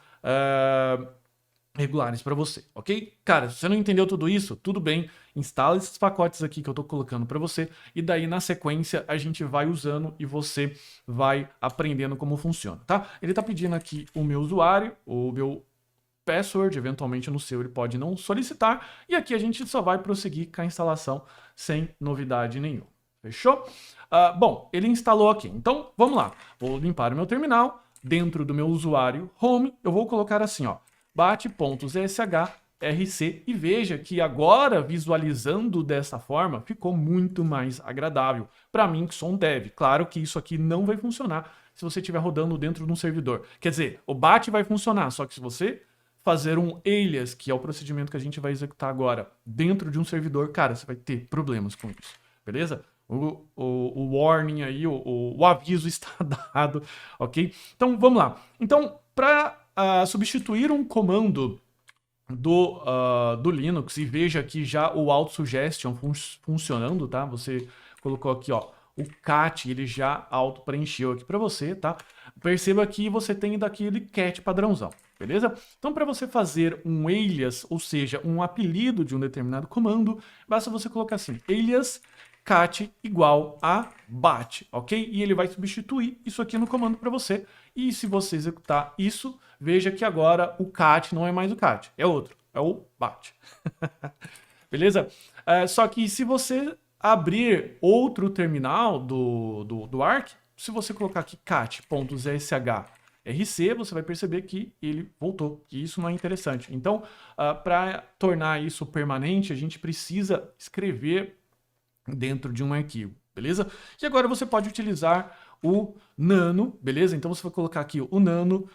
S1: regulares para você, ok? Cara, se você não entendeu tudo isso, tudo bem, instala esses pacotes aqui que eu tô colocando para você, e daí na sequência a gente vai usando e você vai aprendendo como funciona, tá? Ele tá pedindo aqui o meu usuário, o meu password, eventualmente no seu ele pode não solicitar, e aqui a gente só vai prosseguir com a instalação sem novidade nenhuma. Fechou? Bom, ele instalou aqui, então vamos lá. Vou limpar o meu terminal, dentro do meu usuário home, eu vou colocar assim, ó, bat.zshrc e veja que agora, visualizando dessa forma, ficou muito mais agradável para mim que sou um dev. Claro que isso aqui não vai funcionar se você estiver rodando dentro de um servidor. Quer dizer, o bat vai funcionar, só que se você fazer um alias, que é o procedimento que a gente vai executar agora, dentro de um servidor, cara, você vai ter problemas com isso, beleza? O warning aí, o aviso está dado, ok? Então, vamos lá. Então, para substituir um comando do Linux, e veja aqui já o auto-suggestion funcionando, tá? Você colocou aqui, ó, o cat, ele já auto-preencheu aqui para você, tá? Perceba que você tem daquele cat padrãozão, beleza? Então, para você fazer um alias, ou seja, um apelido de um determinado comando, basta você colocar assim, alias cat igual a bat, ok? E ele vai substituir isso aqui no comando para você. E se você executar isso, veja que agora o cat não é mais o cat, é outro, é o bat. Beleza? Só que se você abrir outro terminal do Arc, se você colocar aqui cat.zshrc, você vai perceber que ele voltou, que isso não é interessante. Então, para tornar isso permanente, a gente precisa escrever dentro de um arquivo, beleza? E agora você pode utilizar o nano, beleza? Então você vai colocar aqui o nano.alias,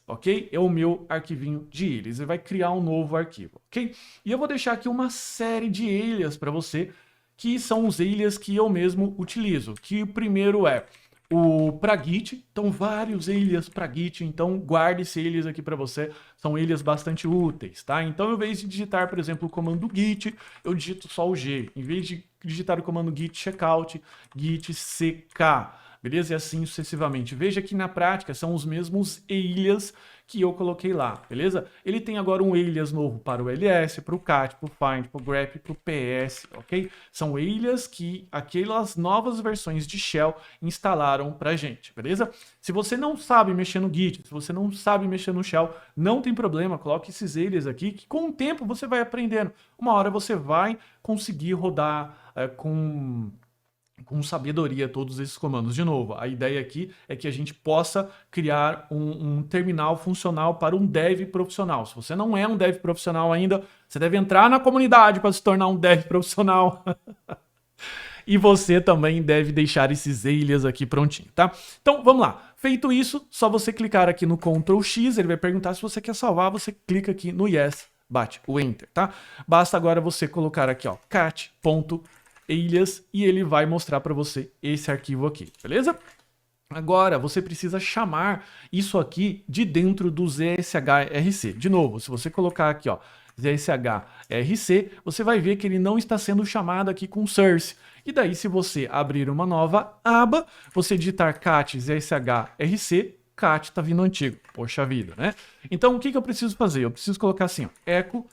S1: ok? É o meu arquivinho de alias. Ele vai criar um novo arquivo, ok? E eu vou deixar aqui uma série de alias para você, que são os alias que eu mesmo utilizo. Que o primeiro é o para Git, então vários alias para Git, então guarde esse alias aqui para você, são alias bastante úteis, tá? Então, em vez de digitar, por exemplo, o comando git, eu digito só o G. Em vez de digitar o comando git checkout, git ck, beleza? E assim sucessivamente. Veja que na prática são os mesmos alias que eu coloquei lá, beleza? Ele tem agora um alias novo para o ls, para o cat, para o find, para o grep, para o ps, ok? São alias que aquelas novas versões de shell instalaram pra gente, beleza? Se você não sabe mexer no git, se você não sabe mexer no shell, não tem problema, coloque esses alias aqui, que com o tempo você vai aprendendo. Uma hora você vai conseguir rodar com sabedoria todos esses comandos. De novo, a ideia aqui é que a gente possa criar um terminal funcional para um dev profissional. Se você não é um dev profissional ainda, você deve entrar na comunidade para se tornar um dev profissional. E você também deve deixar esses alias aqui prontinho, tá? Então, vamos lá. Feito isso, só você clicar aqui no Ctrl X, ele vai perguntar se você quer salvar, você clica aqui no Yes, bate o Enter, tá? Basta agora você colocar aqui, ó, cat.alias e ele vai mostrar para você esse arquivo aqui, beleza? Agora, você precisa chamar isso aqui de dentro do ZSHRC. De novo, se você colocar aqui, ó, ZSHRC, você vai ver que ele não está sendo chamado aqui com source. E daí, se você abrir uma nova aba, você digitar cat ZSHRC, cat tá vindo antigo. Poxa vida, né? Então, o que eu preciso fazer? Eu preciso colocar assim, ó, echo,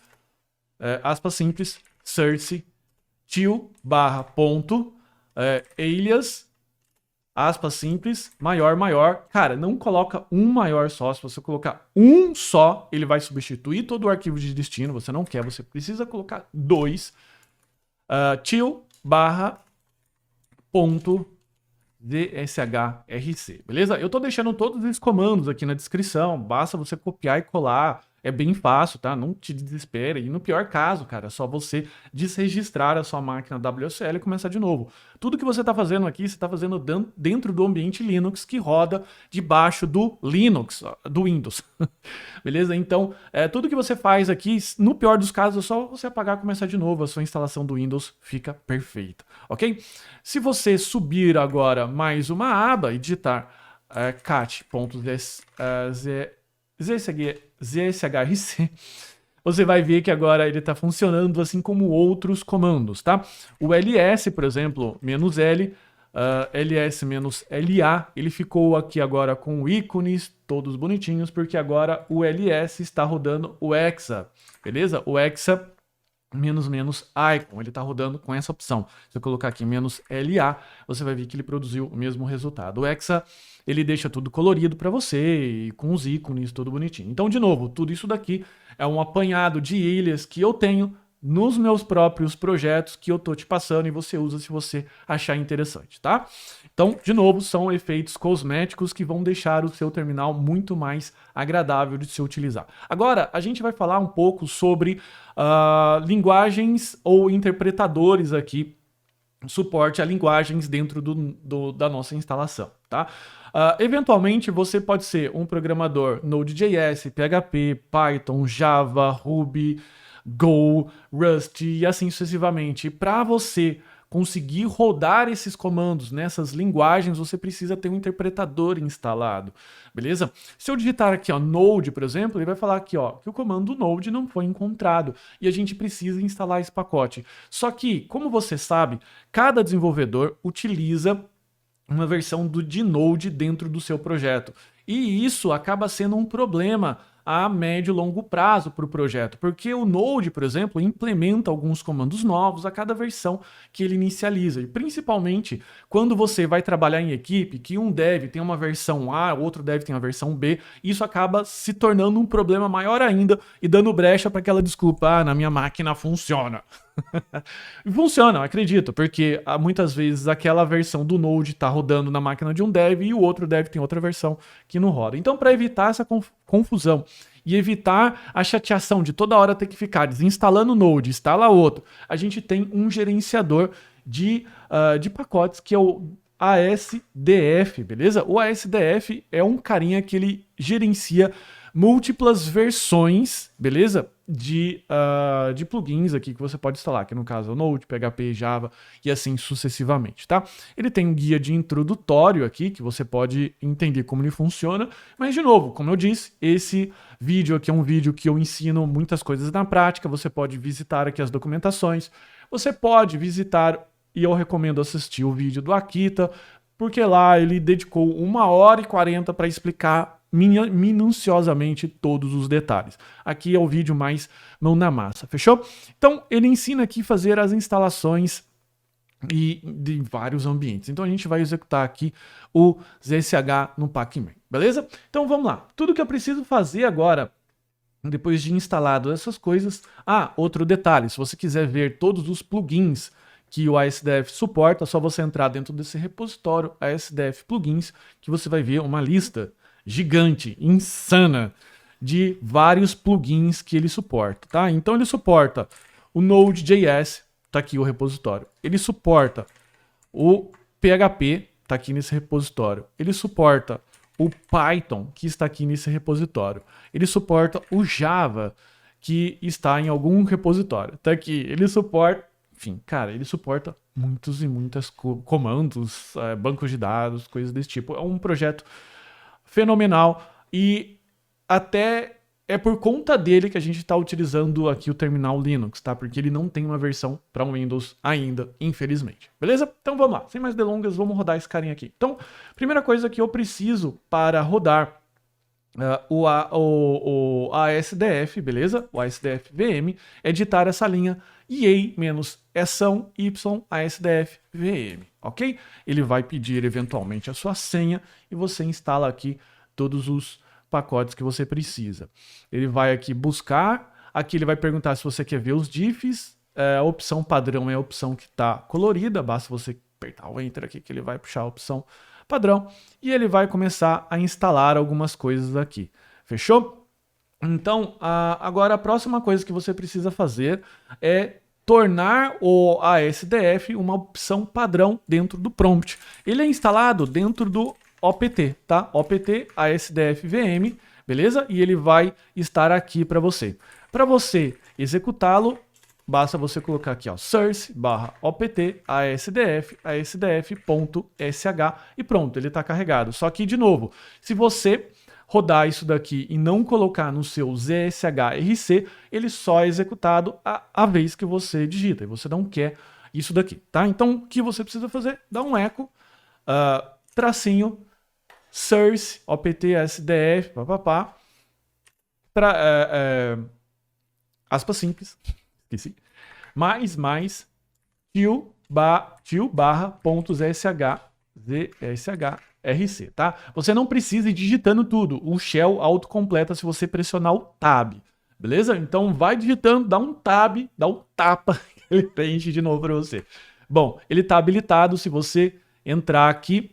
S1: aspas simples, source, til, barra, ponto, alias, aspas simples, maior, maior. Cara, não coloca um maior só. Se você colocar um só, ele vai substituir todo o arquivo de destino. Você não quer, você precisa colocar dois. Til, barra, ponto, ZSHRC, beleza? Eu tô deixando todos esses comandos aqui na descrição. Basta você copiar e colar. É bem fácil, tá? Não te desespere. E no pior caso, cara, é só você desregistrar a sua máquina WSL e começar de novo. Tudo que você está fazendo aqui, você está fazendo dentro do ambiente Linux que roda debaixo do Linux, do Windows. Beleza? Então, tudo que você faz aqui, no pior dos casos, é só você apagar e começar de novo. A sua instalação do Windows fica perfeita, ok? Se você subir agora mais uma aba e digitar cat.zshrc, você vai ver que agora ele está funcionando assim como outros comandos, tá? O ls, por exemplo, "-l", ls-la, ele ficou aqui agora com ícones todos bonitinhos, porque agora o ls está rodando o exa, beleza? O exa icon, ele está rodando com essa opção. Se eu colocar aqui "-LA", você vai ver que ele produziu o mesmo resultado. O Hexa, ele deixa tudo colorido para você, e com os ícones, tudo bonitinho. Então, de novo, tudo isso daqui é um apanhado de ilhas que eu tenho nos meus próprios projetos que eu tô te passando e você usa se você achar interessante, tá? Então, de novo, são efeitos cosméticos que vão deixar o seu terminal muito mais agradável de se utilizar. Agora, a gente vai falar um pouco sobre linguagens ou interpretadores aqui, suporte a linguagens dentro da nossa instalação, tá? Eventualmente, você pode ser um programador Node.js, PHP, Python, Java, Ruby, Go, Rust e assim sucessivamente. Para você conseguir rodar esses comandos nessas linguagens, você precisa ter um interpretador instalado, beleza? Se eu digitar aqui, ó, Node, por exemplo, ele vai falar aqui, ó, que o comando Node não foi encontrado e a gente precisa instalar esse pacote. Só que, como você sabe, cada desenvolvedor utiliza uma versão de Node dentro do seu projeto. E isso acaba sendo um problema a médio e longo prazo para o projeto, porque o Node, por exemplo, implementa alguns comandos novos a cada versão que ele inicializa, e principalmente quando você vai trabalhar em equipe, que um dev tem uma versão A, o outro dev tem a versão B, isso acaba se tornando um problema maior ainda e dando brecha para aquela desculpa, na minha máquina funciona. Funciona, acredito, porque muitas vezes aquela versão do Node está rodando na máquina de um dev e o outro dev tem outra versão que não roda. Então, para evitar essa confusão e evitar a chateação de toda hora ter que ficar desinstalando o Node, instala outro, a gente tem um gerenciador de pacotes que é o ASDF, beleza? O ASDF é um carinha que ele gerencia múltiplas versões, beleza? De plugins aqui que você pode instalar, que no caso é o Node, PHP, Java e assim sucessivamente, tá? Ele tem um guia de introdutório aqui, que você pode entender como ele funciona, mas de novo, como eu disse, esse vídeo aqui é um vídeo que eu ensino muitas coisas na prática, você pode visitar aqui as documentações, você pode visitar, e eu recomendo assistir o vídeo do Akita, porque lá ele dedicou 1h40 para explicar minuciosamente todos os detalhes. Aqui é o vídeo mais mão na massa, fechou? Então, ele ensina aqui a fazer as instalações de vários ambientes. Então, a gente vai executar aqui o ZSH no Pacman, beleza? Então, vamos lá. Tudo que eu preciso fazer agora, depois de instalado essas coisas... outro detalhe, se você quiser ver todos os plugins que o ASDF suporta, é só você entrar dentro desse repositório ASDF Plugins, que você vai ver uma lista gigante, insana, de vários plugins que ele suporta, tá? Então ele suporta o Node.js, tá aqui o repositório. Ele suporta o PHP, tá aqui nesse repositório. Ele suporta o Python, que está aqui nesse repositório. Ele suporta o Java, que está em algum repositório. Tá aqui. Ele suporta, enfim, cara, ele suporta muitos e muitas comandos, bancos de dados, coisas desse tipo. É um projeto fenomenal e até é por conta dele que a gente está utilizando aqui o terminal Linux, tá? Porque ele não tem uma versão para Windows ainda, infelizmente. Beleza? Então vamos lá, sem mais delongas, vamos rodar esse carinha aqui. Então, primeira coisa que eu preciso para rodar o ASDF, beleza? O ASDF VM, é editar essa linha EA-eção Y ASDF VM, ok? Ele vai pedir eventualmente a sua senha e você instala aqui todos os pacotes que você precisa. Ele vai aqui buscar, aqui ele vai perguntar se você quer ver os diffs, a opção padrão é a opção que está colorida, basta você apertar o Enter aqui que ele vai puxar a opção padrão e ele vai começar a instalar algumas coisas aqui. Fechou? Então, agora a próxima coisa que você precisa fazer é tornar o ASDF uma opção padrão dentro do prompt. Ele é instalado dentro do OPT, tá? OPT ASDF VM, beleza? E ele vai estar aqui para você. Para você executá-lo, basta você colocar aqui, ó, source/opt asdf asdf.sh e pronto, ele está carregado. Só que, de novo, se você rodar isso daqui e não colocar no seu ZSHRC, ele só é executado a vez que você digita, e você não quer isso daqui, tá? Então, o que você precisa fazer? Dá um eco, tracinho, source, opt asdf, aspas simples, esqueci, /.zshrc, tá? Você não precisa ir digitando tudo. O shell autocompleta se você pressionar o tab, beleza? Então vai digitando, dá um tab, dá um tapa, ele preenche de novo para você. Bom, ele está habilitado se você entrar aqui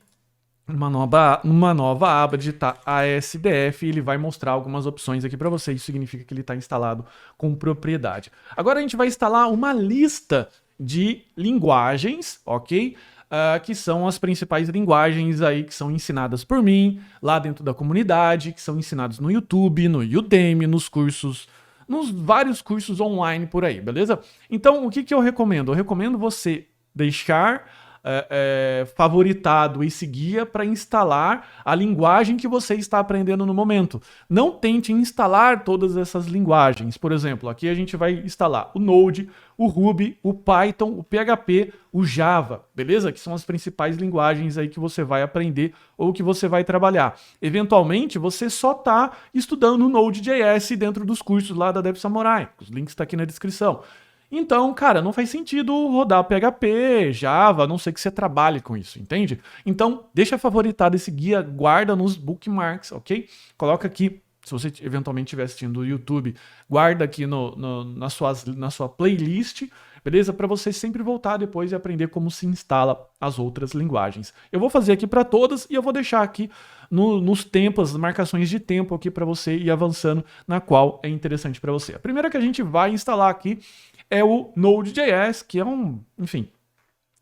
S1: numa nova aba, digitar ASDF, ele vai mostrar algumas opções aqui para você. Isso significa que ele está instalado com propriedade. Agora a gente vai instalar uma lista de linguagens, ok? Que são as principais linguagens aí que são ensinadas por mim, lá dentro da comunidade, que são ensinados no YouTube, no Udemy, nos vários cursos online por aí, beleza? Então, o que eu recomendo? Eu recomendo você deixar favoritado esse guia para instalar a linguagem que você está aprendendo no momento. Não tente instalar todas essas linguagens. Por exemplo, aqui a gente vai instalar o Node, o Ruby, o Python, o PHP, o Java, beleza? Que são as principais linguagens aí que você vai aprender ou que você vai trabalhar. Eventualmente, você só está estudando o Node.js dentro dos cursos lá da DevSamurai. Os links estão aqui na descrição. Então, cara, não faz sentido rodar PHP, Java, a não ser que você trabalhe com isso, entende? Então, deixa favoritado esse guia, guarda nos bookmarks, ok? Coloca aqui, se você eventualmente estiver assistindo o YouTube, guarda aqui na sua playlist, beleza? Para você sempre voltar depois e aprender como se instala as outras linguagens. Eu vou fazer aqui para todas e eu vou deixar aqui nos tempos, as marcações de tempo aqui para você ir avançando na qual é interessante para você. A primeira que a gente vai instalar aqui é o Node.js, que é enfim,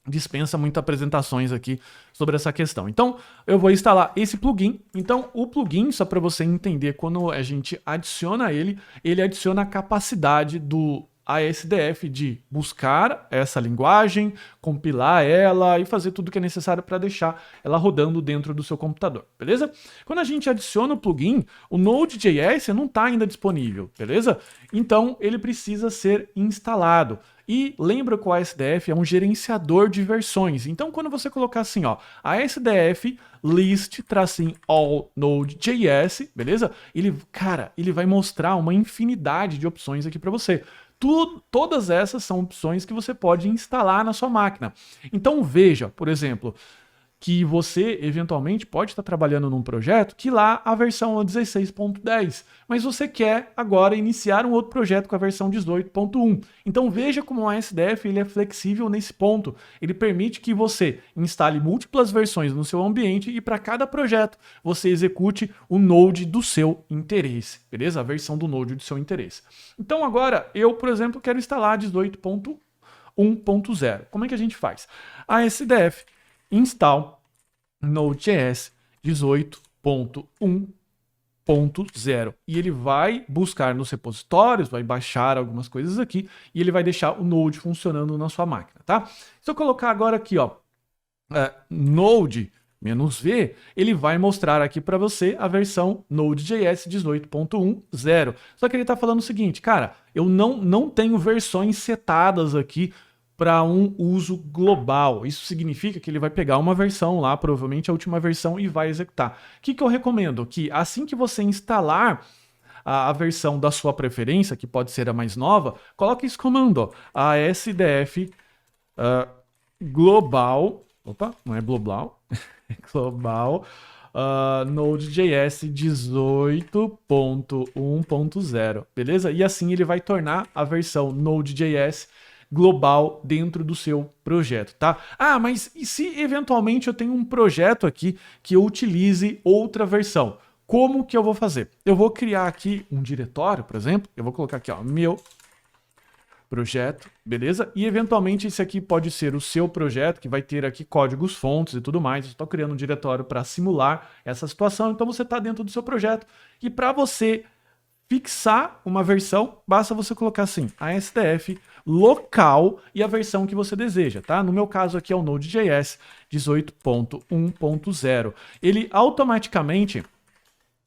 S1: dispensa muitas apresentações aqui sobre essa questão. Então, eu vou instalar esse plugin. Então, o plugin, só para você entender, quando a gente adiciona ele adiciona a capacidade do ASDF de buscar essa linguagem, compilar ela e fazer tudo que é necessário para deixar ela rodando dentro do seu computador, beleza? Quando a gente adiciona o plugin, o Node.js não está ainda disponível, beleza? Então, ele precisa ser instalado. E lembra que o ASDF é um gerenciador de versões. Então, quando você colocar assim, ó, ASDF list-all Node.js, beleza? Ele vai mostrar uma infinidade de opções aqui para você. Todas essas são opções que você pode instalar na sua máquina. Então veja, por exemplo, que você eventualmente pode estar trabalhando num projeto que lá a versão é 16.10, mas você quer agora iniciar um outro projeto com a versão 18.1. Então veja como o ASDF ele é flexível nesse ponto. Ele permite que você instale múltiplas versões no seu ambiente e para cada projeto você execute o Node do seu interesse, beleza? A versão do Node do seu interesse. Então agora eu, por exemplo, quero instalar 18.1.0. Como é que a gente faz? ASDF install Node.js 18.1.0 e ele vai buscar nos repositórios, vai baixar algumas coisas aqui e ele vai deixar o Node funcionando na sua máquina, tá? Se eu colocar agora aqui, ó, Node-V, ele vai mostrar aqui para você a versão Node.js 18.1.0. Só que ele está falando o seguinte, cara, eu não tenho versões setadas aqui para um uso global. Isso significa que ele vai pegar uma versão lá, provavelmente a última versão, e vai executar. O que eu recomendo? Que assim que você instalar a versão da sua preferência, que pode ser a mais nova, coloque esse comando, ó, ASDF global, opa, não é global, é global, Node.js 18.1.0, beleza? E assim ele vai tornar a versão Node.js global dentro do seu projeto, tá? Ah, mas e se eventualmente eu tenho um projeto aqui que eu utilize outra versão? Como que eu vou fazer? Eu vou criar aqui um diretório, por exemplo, eu vou colocar aqui, ó, meu projeto, beleza? E eventualmente esse aqui pode ser o seu projeto, que vai ter aqui códigos fontes e tudo mais. Eu estou criando um diretório para simular essa situação, então você está dentro do seu projeto. E para você fixar uma versão, basta você colocar assim, ASDF local e a versão que você deseja, tá? No meu caso aqui é o Node.js 18.1.0. Ele automaticamente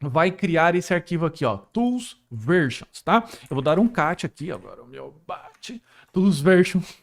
S1: vai criar esse arquivo aqui, ó, tools versions, tá? Eu vou dar um cat aqui, agora o meu bate, tools versions,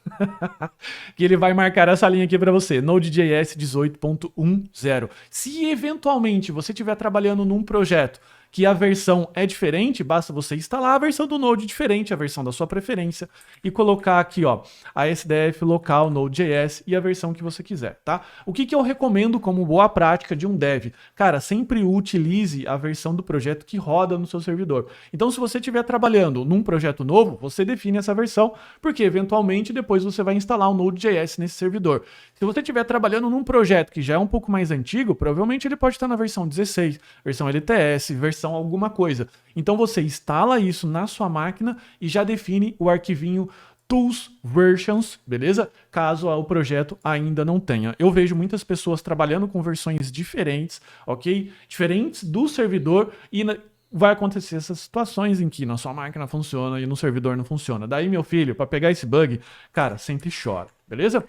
S1: que ele vai marcar essa linha aqui para você, Node.js 18.1.0. Se eventualmente você estiver trabalhando num projeto que a versão é diferente, basta você instalar a versão do Node diferente, a versão da sua preferência, e colocar aqui, ó, a SDF local Node.js e a versão que você quiser, tá? O que eu recomendo como boa prática de um dev? Cara, sempre utilize a versão do projeto que roda no seu servidor. Então, se você estiver trabalhando num projeto novo, você define essa versão, porque eventualmente depois você vai instalar um Node.js nesse servidor. Se você estiver trabalhando num projeto que já é um pouco mais antigo, provavelmente ele pode estar na versão 16, versão LTS, versão alguma coisa. Então você instala isso na sua máquina e já define o arquivinho tools versions, beleza? Caso o projeto ainda não tenha. Eu vejo muitas pessoas trabalhando com versões diferentes, ok? Diferentes do servidor e vai acontecer essas situações em que na sua máquina funciona e no servidor não funciona. Daí, meu filho, para pegar esse bug, cara, sente e chora, beleza?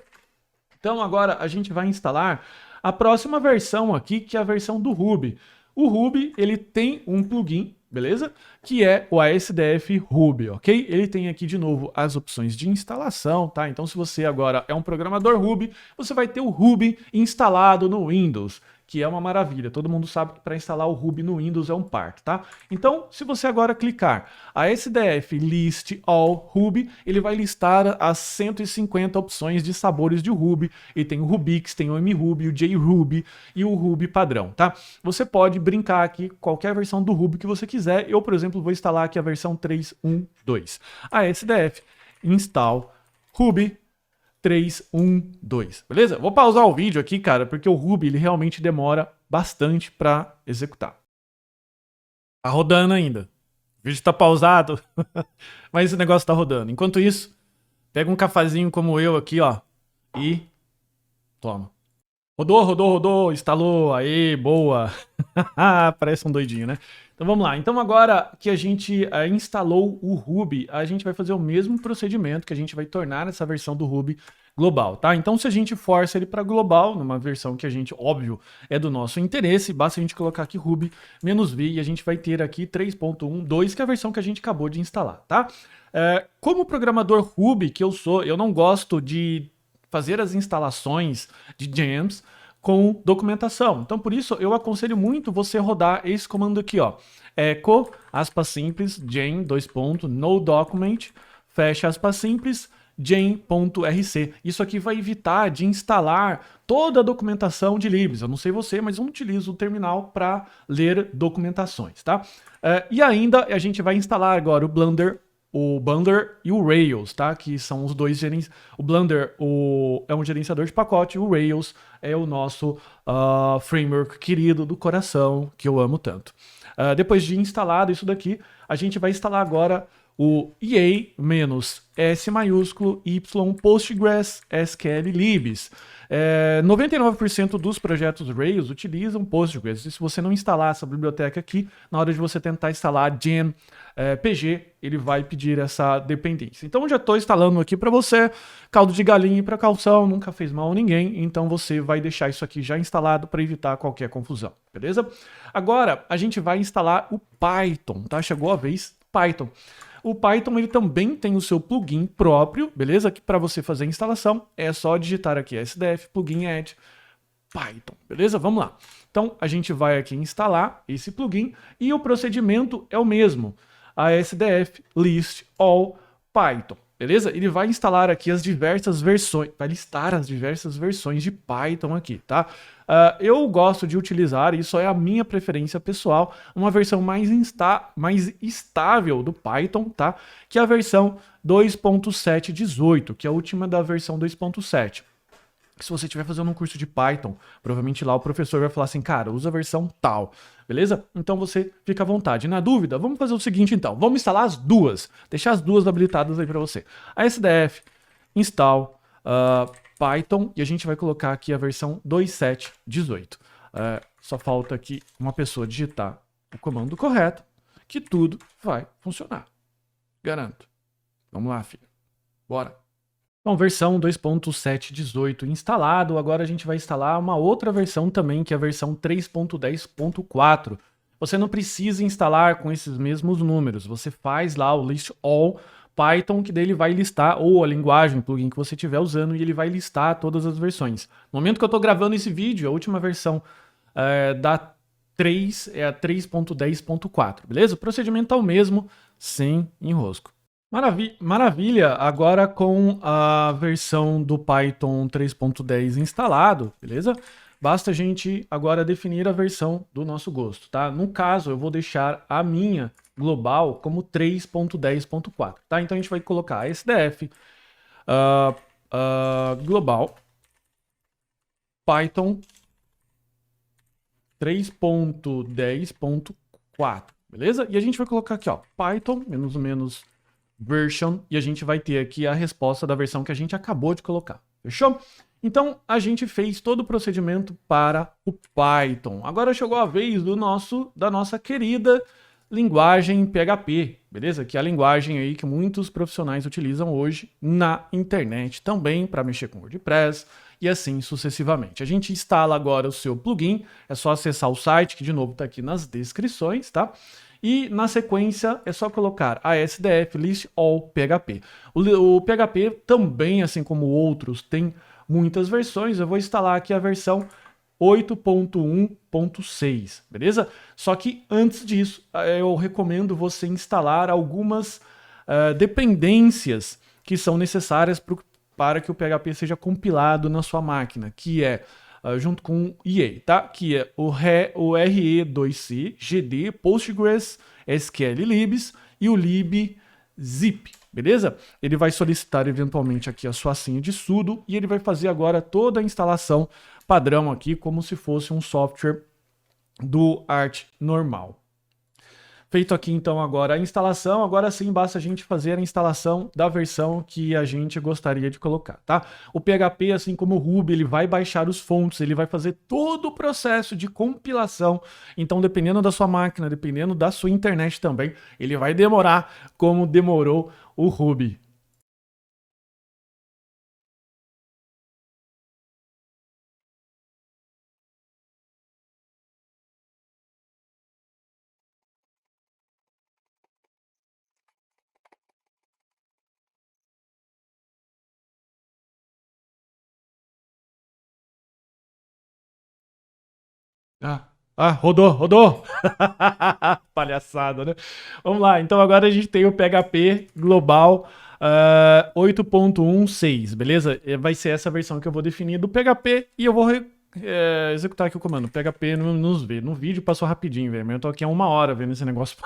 S1: Então agora a gente vai instalar a próxima versão aqui, que é a versão do Ruby. O Ruby, ele tem um plugin, beleza? Que é o ASDF Ruby, ok? Ele tem aqui de novo as opções de instalação, tá? Então se você agora é um programador Ruby, você vai ter o Ruby instalado no Windows, que é uma maravilha. Todo mundo sabe que para instalar o Ruby no Windows é um parto, tá? Então, se você agora clicar ASDF List All Ruby, ele vai listar as 150 opções de sabores de Ruby, e tem o Rubix, tem o mRuby, o JRuby e o Ruby padrão, tá? Você pode brincar aqui qualquer versão do Ruby que você quiser. Eu, por exemplo, vou instalar aqui a versão 3.1.2. ASDF Install Ruby 3.1.2, beleza? Vou pausar o vídeo aqui, cara, porque o Ruby ele realmente demora bastante para executar. Tá rodando ainda. O vídeo tá pausado, mas esse negócio tá rodando. Enquanto isso, pega um cafezinho como eu aqui, ó, e toma. Rodou, instalou, aí, boa. Parece um doidinho, né? Então vamos lá. Então agora que a gente instalou o Ruby, a gente vai fazer o mesmo procedimento, que a gente vai tornar essa versão do Ruby global, tá? Então se a gente força ele para global, numa versão que a gente, óbvio, é do nosso interesse, basta a gente colocar aqui Ruby -v e a gente vai ter aqui 3.1.2, que é a versão que a gente acabou de instalar, tá? Como programador Ruby que eu sou, eu não gosto de fazer as instalações de gems com documentação. Então, por isso, eu aconselho muito você rodar esse comando aqui, ó. Echo, aspas simples, gem, no document, fecha aspas simples, gem.rc. Isso aqui vai evitar de instalar toda a documentação de libs. Eu não sei você, mas eu não utilizo o terminal para ler documentações, tá? E ainda a gente vai instalar agora o Blender e o Rails, tá? Que são os dois gerenciadores. O Blender é um gerenciador de pacote, o Rails é o nosso framework querido do coração, que eu amo tanto. Depois de instalado isso daqui, a gente vai instalar agora o EA-S maiúsculo Y Postgres SQL libs. 99% dos projetos Rails utilizam Postgres. E se você não instalar essa biblioteca aqui, na hora de você tentar instalar Gen PG, ele vai pedir essa dependência. Então já estou instalando aqui para você, caldo de galinha e precaução, nunca fez mal a ninguém, então você vai deixar isso aqui já instalado para evitar qualquer confusão, beleza? Agora a gente vai instalar o Python, tá? Chegou a vez Python. O Python ele também tem o seu plugin próprio, beleza? Que para você fazer a instalação é só digitar aqui SDF plugin add Python, beleza? Vamos lá. Então a gente vai aqui instalar esse plugin e o procedimento é o mesmo. ASDF list all Python, beleza? Ele vai instalar aqui as diversas versões, vai listar as diversas versões de Python aqui, tá? Eu gosto de utilizar, isso é a minha preferência pessoal, uma versão mais estável do Python, tá? Que é a versão 2.7.18, que é a última da versão 2.7. Se você estiver fazendo um curso de Python, provavelmente lá o professor vai falar assim, cara, usa a versão tal, beleza? Então você fica à vontade. Na dúvida, vamos fazer o seguinte então, vamos instalar as duas, deixar as duas habilitadas aí para você. A SDF install Python e a gente vai colocar aqui a versão 2.7.18. Só falta aqui uma pessoa digitar o comando correto, que tudo vai funcionar. Garanto. Vamos lá, filho. Bora. Bom, versão 2.7.18 instalado, agora a gente vai instalar uma outra versão também, que é a versão 3.10.4. Você não precisa instalar com esses mesmos números, você faz lá o list all Python, que daí ele vai listar, ou a linguagem, o plugin que você estiver usando, e ele vai listar todas as versões. No momento que eu estou gravando esse vídeo, a última versão da 3 é a 3.10.4, beleza? O procedimento é o mesmo, sem enrosco. Maravilha, agora com a versão do Python 3.10 instalado, beleza? Basta a gente agora definir a versão do nosso gosto, tá? No caso, eu vou deixar a minha global como 3.10.4, tá? Então a gente vai colocar SDF global Python 3.10.4, beleza? E a gente vai colocar aqui, ó, Python, menos version, e a gente vai ter aqui a resposta da versão que a gente acabou de colocar, fechou? Então, a gente fez todo o procedimento para o Python. Agora chegou a vez da nossa querida linguagem PHP, beleza? Que é a linguagem aí que muitos profissionais utilizam hoje na internet também para mexer com WordPress e assim sucessivamente. A gente instala agora o seu plugin, é só acessar o site, que de novo está aqui nas descrições, tá? E na sequência é só colocar a SDF list all PHP. O PHP também, assim como outros, tem muitas versões. Eu vou instalar aqui a versão 8.1.6, beleza? Só que antes disso, eu recomendo você instalar algumas dependências que são necessárias para que o PHP seja compilado na sua máquina, que é junto com o EA, tá? Que é o RE2C, GD, Postgres, SQL libs e o libzip, beleza? Ele vai solicitar eventualmente aqui a sua senha de sudo e ele vai fazer agora toda a instalação padrão aqui, como se fosse um software do Arch normal. Feito aqui então agora a instalação, agora sim basta a gente fazer a instalação da versão que a gente gostaria de colocar, tá? O PHP, assim como o Ruby, ele vai baixar os fontes, ele vai fazer todo o processo de compilação, então dependendo da sua máquina, dependendo da sua internet também, ele vai demorar como demorou o Ruby. Rodou! Palhaçada, né? Vamos lá, então agora a gente tem o PHP global 8.16, beleza? Vai ser essa versão que eu vou definir do PHP e eu vou executar aqui o comando. PHP nos vê. No vídeo passou rapidinho, velho, mas eu tô aqui há 1 hora vendo esse negócio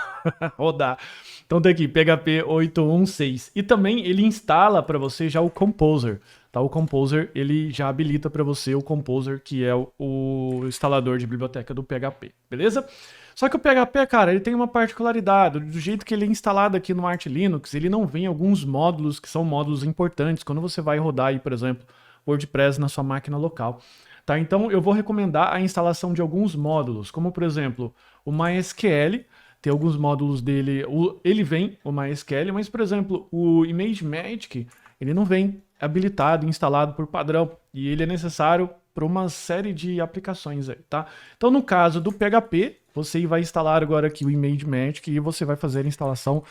S1: rodar. Então tem aqui PHP 8.16 e também ele instala para você já o Composer. Tá, o Composer, ele já habilita para você o Composer, que é o instalador de biblioteca do PHP, beleza? Só que o PHP, cara, ele tem uma particularidade, do jeito que ele é instalado aqui no Arch Linux, ele não vem alguns módulos que são módulos importantes, quando você vai rodar aí, por exemplo, WordPress na sua máquina local. Tá, então eu vou recomendar a instalação de alguns módulos, como por exemplo, o MySQL, tem alguns módulos dele, ele vem, o MySQL, mas por exemplo, o ImageMagick, ele não vem habilitado, instalado por padrão, e ele é necessário para uma série de aplicações aí, tá? Então, no caso do PHP, você vai instalar agora aqui o ImageMagick e você vai fazer a instalação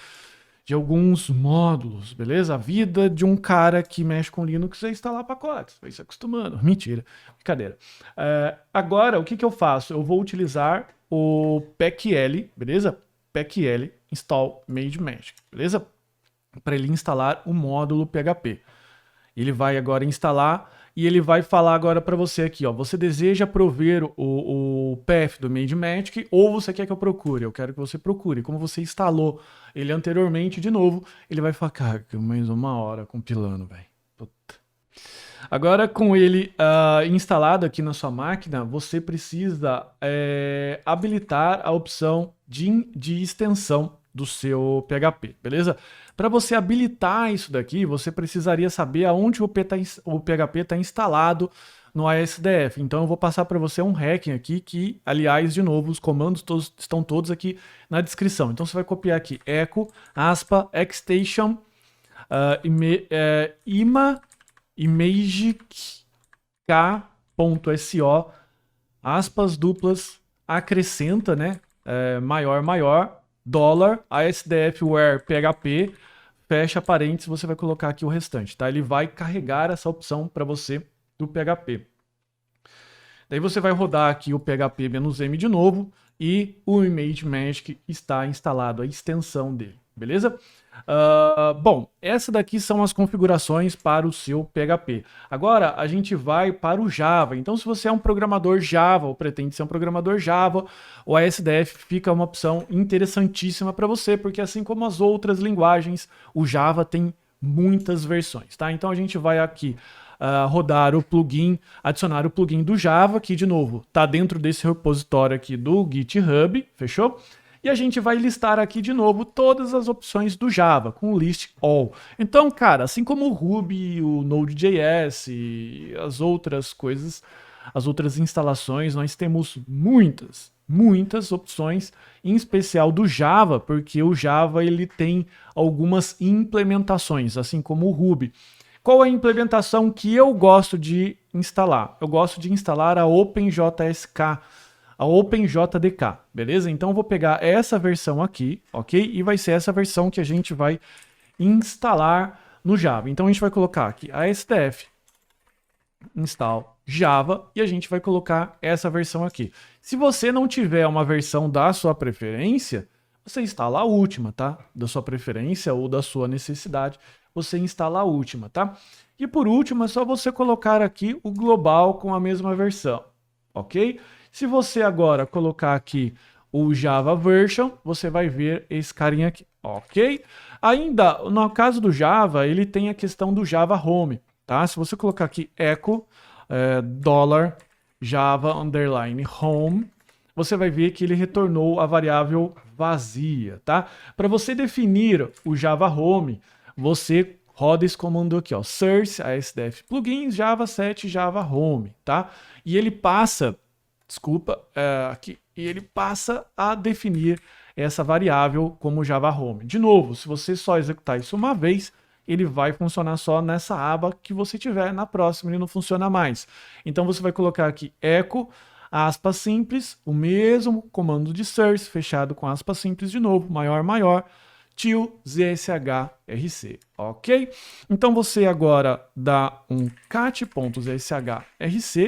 S1: de alguns módulos, beleza? A vida de um cara que mexe com Linux é instalar pacotes, vai se acostumando. Mentira, brincadeira. Agora, o que eu faço? Eu vou utilizar o PacL, beleza? PacL install ImageMagick, beleza? Para ele instalar o módulo PHP. Ele vai agora instalar e ele vai falar agora para você aqui, ó, você deseja prover o path do ImageMagick ou você quer que eu procure? Eu quero que você procure. Como você instalou ele anteriormente, de novo, ele vai falar, cara, mais 1 hora compilando, velho. Agora, com ele instalado aqui na sua máquina, você precisa habilitar a opção de extensão do seu PHP, beleza? Para você habilitar isso daqui, você precisaria saber aonde o PHP está instalado no ASDF. Então eu vou passar para você um hacking aqui, que, aliás, de novo, os comandos estão todos aqui na descrição. Então você vai copiar aqui, echo, aspa, xstation, imagick.so, aspas duplas, acrescenta, né? Maior, dólar, ASDF where PHP, fecha parênteses, você vai colocar aqui o restante, tá? Ele vai carregar essa opção para você do PHP. Daí você vai rodar aqui o PHP-M de novo, e o ImageMagick está instalado, a extensão dele, beleza? Bom, essa daqui são as configurações para o seu PHP. Agora a gente vai para o Java. Então, se você é um programador Java ou pretende ser um programador Java, o ASDF fica uma opção interessantíssima para você, porque assim como as outras linguagens, o Java tem muitas versões, tá? Então a gente vai aqui rodar o plugin, adicionar o plugin do Java, que de novo está dentro desse repositório aqui do GitHub, fechou? E a gente vai listar aqui de novo todas as opções do Java, com list all. Então, cara, assim como o Ruby, o Node.js e as outras coisas, as outras instalações, nós temos muitas opções, em especial do Java, porque o Java ele tem algumas implementações, assim como o Ruby. Qual é a implementação que eu gosto de instalar? Eu gosto de instalar a OpenJSK, a OpenJDK, beleza? Então eu vou pegar essa versão aqui, ok? E vai ser essa versão que a gente vai instalar no Java. Então a gente vai colocar aqui ASDF install Java e a gente vai colocar essa versão aqui. Se você não tiver uma versão da sua preferência, você instala a última, tá? Da sua preferência ou da sua necessidade, você instala a última, tá? E por último, é só você colocar aqui o global com a mesma versão, ok? Se você agora colocar aqui o Java version, você vai ver esse carinha aqui, ok? Ainda, no caso do Java, ele tem a questão do Java Home, tá? Se você colocar aqui echo $Java underline home, você vai ver que ele retornou a variável vazia, tá? Para você definir o Java Home, você roda esse comando aqui, ó, source asdf plugins java 7 java home, tá? E ele passa, aqui, e ele passa a definir essa variável como Java Home. De novo, se você só executar isso uma vez, ele vai funcionar só nessa aba que você tiver, na próxima ele não funciona mais. Então você vai colocar aqui echo, aspas simples, o mesmo comando de source, fechado com aspas simples de novo, maior, til zshrc, ok? Então você agora dá um cat.zshrc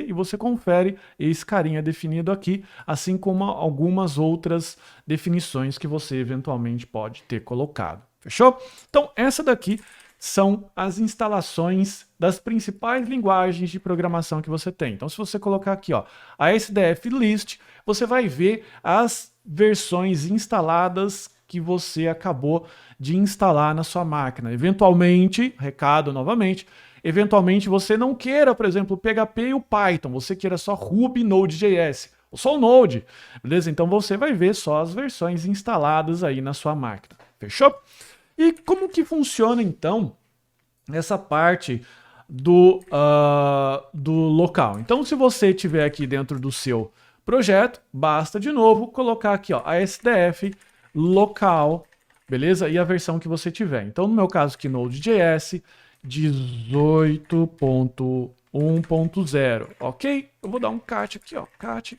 S1: e você confere esse carinha definido aqui, assim como algumas outras definições que você eventualmente pode ter colocado, fechou? Então essa daqui são as instalações das principais linguagens de programação que você tem. Então se você colocar aqui, ó, a ASDF list, você vai ver as versões instaladas que você acabou de instalar na sua máquina. Eventualmente, recado novamente, eventualmente você não queira, por exemplo, o PHP e o Python, você queira só Ruby e Node.js, ou só o Node, beleza? Então você vai ver só as versões instaladas aí na sua máquina, fechou? E como que funciona então essa parte do local? Então se você tiver aqui dentro do seu projeto, basta de novo colocar aqui, ó, ASDF local, beleza? E a versão que você tiver. Então, no meu caso aqui, Node.js 18.1.0, ok? Eu vou dar um cat aqui, ó, cat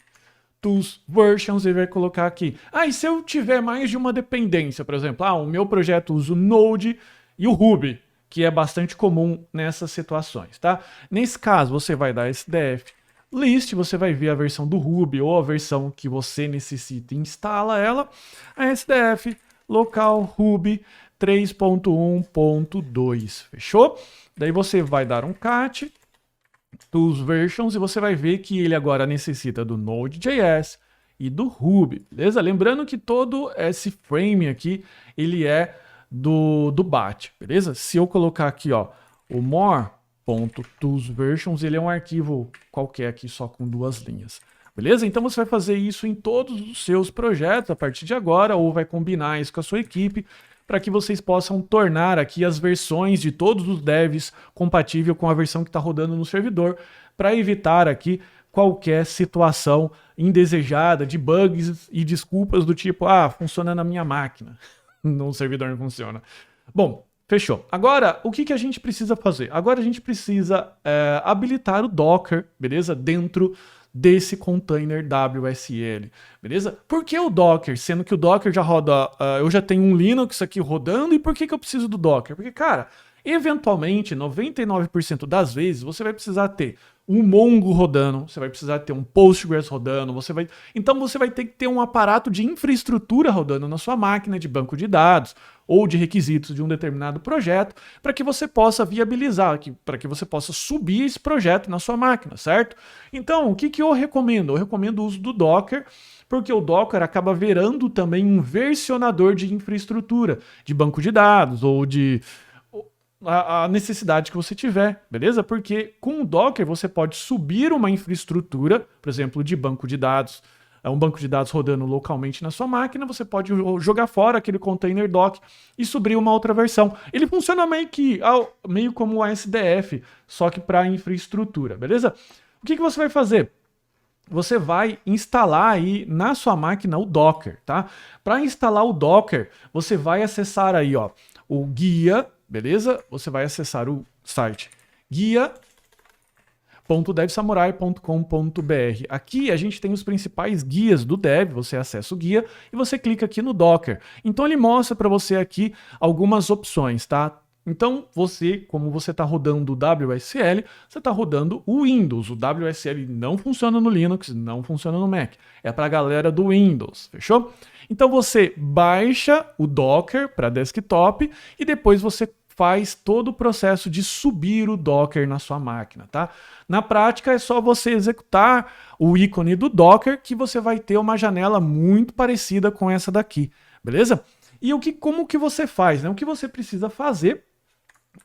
S1: tools versions e vai colocar aqui. E se eu tiver mais de uma dependência, por exemplo, o meu projeto usa o Node e o Ruby, que é bastante comum nessas situações, tá? Nesse caso, você vai dar SDF list, você vai ver a versão do Ruby ou a versão que você necessita e instala ela, a SDF local Ruby 3.1.2, fechou? Daí você vai dar um cat tools versions e você vai ver que ele agora necessita do Node.js e do Ruby, beleza? Lembrando que todo esse frame aqui, ele é do BAT, beleza? Se eu colocar aqui, ó, o more.toolsversions, ele é um arquivo qualquer aqui só com 2 linhas, beleza? Então você vai fazer isso em todos os seus projetos a partir de agora, ou vai combinar isso com a sua equipe, para que vocês possam tornar aqui as versões de todos os devs compatível com a versão que está rodando no servidor, para evitar aqui qualquer situação indesejada de bugs e desculpas do tipo, funciona na minha máquina, no servidor não funciona. Bom, fechou. Agora, o que a gente precisa fazer? Agora a gente precisa habilitar o Docker, beleza? Dentro desse container WSL, beleza? Por que o Docker? Sendo que o Docker já roda, eu já tenho um Linux aqui rodando, e por que eu preciso do Docker? Porque, cara, Eventualmente, 99% das vezes, você vai precisar ter um Mongo rodando, você vai precisar ter um Postgres rodando, então você vai ter que ter um aparato de infraestrutura rodando na sua máquina de banco de dados ou de requisitos de um determinado projeto para que você possa viabilizar, para que você possa subir esse projeto na sua máquina, certo? Então, o que eu recomendo? Eu recomendo o uso do Docker, porque o Docker acaba virando também um versionador de infraestrutura, de banco de dados ou de a necessidade que você tiver, beleza? Porque com o Docker você pode subir uma infraestrutura, por exemplo, de banco de dados, um banco de dados rodando localmente na sua máquina, você pode jogar fora aquele container doc e subir uma outra versão. Ele funciona meio como o ASDF, só que para infraestrutura, beleza? O que você vai fazer? Você vai instalar aí na sua máquina o Docker, tá? Para instalar o Docker, você vai acessar aí, ó, o guia, beleza? Você vai acessar o site guia.devsamurai.com.br. Aqui a gente tem os principais guias do Dev, você acessa o guia e você clica aqui no Docker. Então ele mostra para você aqui algumas opções, tá? Então, como você está rodando o WSL, você está rodando o Windows. O WSL não funciona no Linux, não funciona no Mac. É para a galera do Windows, fechou? Então você baixa o Docker para desktop e depois você faz todo o processo de subir o Docker na sua máquina, tá? Na prática é só você executar o ícone do Docker que você vai ter uma janela muito parecida com essa daqui, beleza? E como que você faz, né? O que você precisa fazer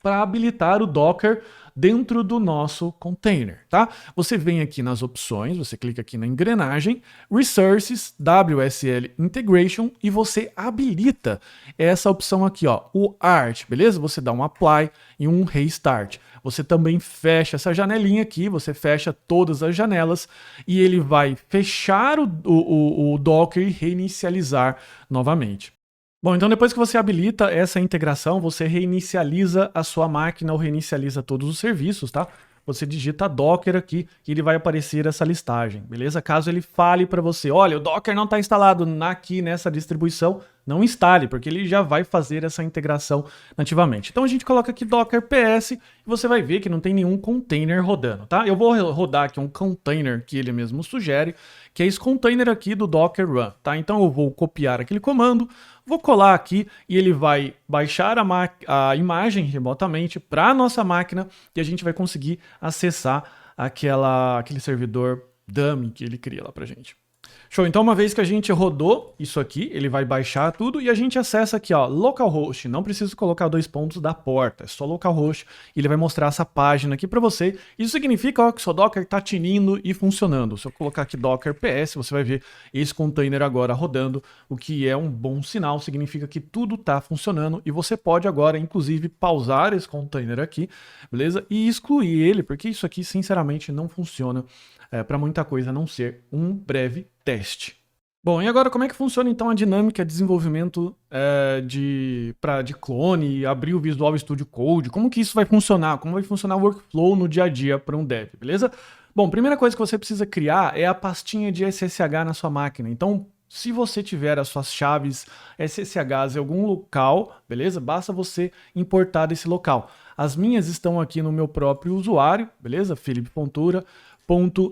S1: para habilitar o Docker dentro do nosso container, tá? Você vem aqui nas opções, você clica aqui na engrenagem, Resources, WSL Integration, e você habilita essa opção aqui, ó, o ART, beleza? Você dá um Apply e um Restart. Você também fecha essa janelinha aqui, você fecha todas as janelas e ele vai fechar o Docker e reinicializar novamente. Bom, então depois que você habilita essa integração, você reinicializa a sua máquina ou reinicializa todos os serviços, tá? Você digita Docker aqui e ele vai aparecer essa listagem, beleza? Caso ele fale para você, olha, o Docker não está instalado aqui nessa distribuição, não instale, porque ele já vai fazer essa integração nativamente. Então a gente coloca aqui Docker PS e você vai ver que não tem nenhum container rodando, tá? Eu vou rodar aqui um container que ele mesmo sugere, que é esse container aqui do Docker Run, tá? Então eu vou copiar aquele comando, vou colar aqui e ele vai baixar a imagem remotamente para a nossa máquina e a gente vai conseguir acessar aquele servidor dummy que ele cria lá pra gente. Show, então uma vez que a gente rodou isso aqui, ele vai baixar tudo e a gente acessa aqui, ó, localhost. Não preciso colocar 2 pontos da porta, é só localhost e ele vai mostrar essa página aqui para você. Isso significa, ó, que seu Docker tá tinindo e funcionando. Se eu colocar aqui Docker PS, você vai ver esse container agora rodando, o que é um bom sinal, significa que tudo tá funcionando e você pode agora, inclusive, pausar esse container aqui, beleza? E excluir ele, porque isso aqui, sinceramente, não funciona para muita coisa a não ser um breve teste. Bom, e agora como é que funciona então a dinâmica de desenvolvimento de clone, abrir o Visual Studio Code, como que isso vai funcionar, como vai funcionar o workflow no dia a dia para um dev, beleza? Bom, primeira coisa que você precisa criar é a pastinha de SSH na sua máquina, então se você tiver as suas chaves SSHs em algum local, beleza? Basta você importar desse local. As minhas estão aqui no meu próprio usuário, beleza? Felipe Fontoura.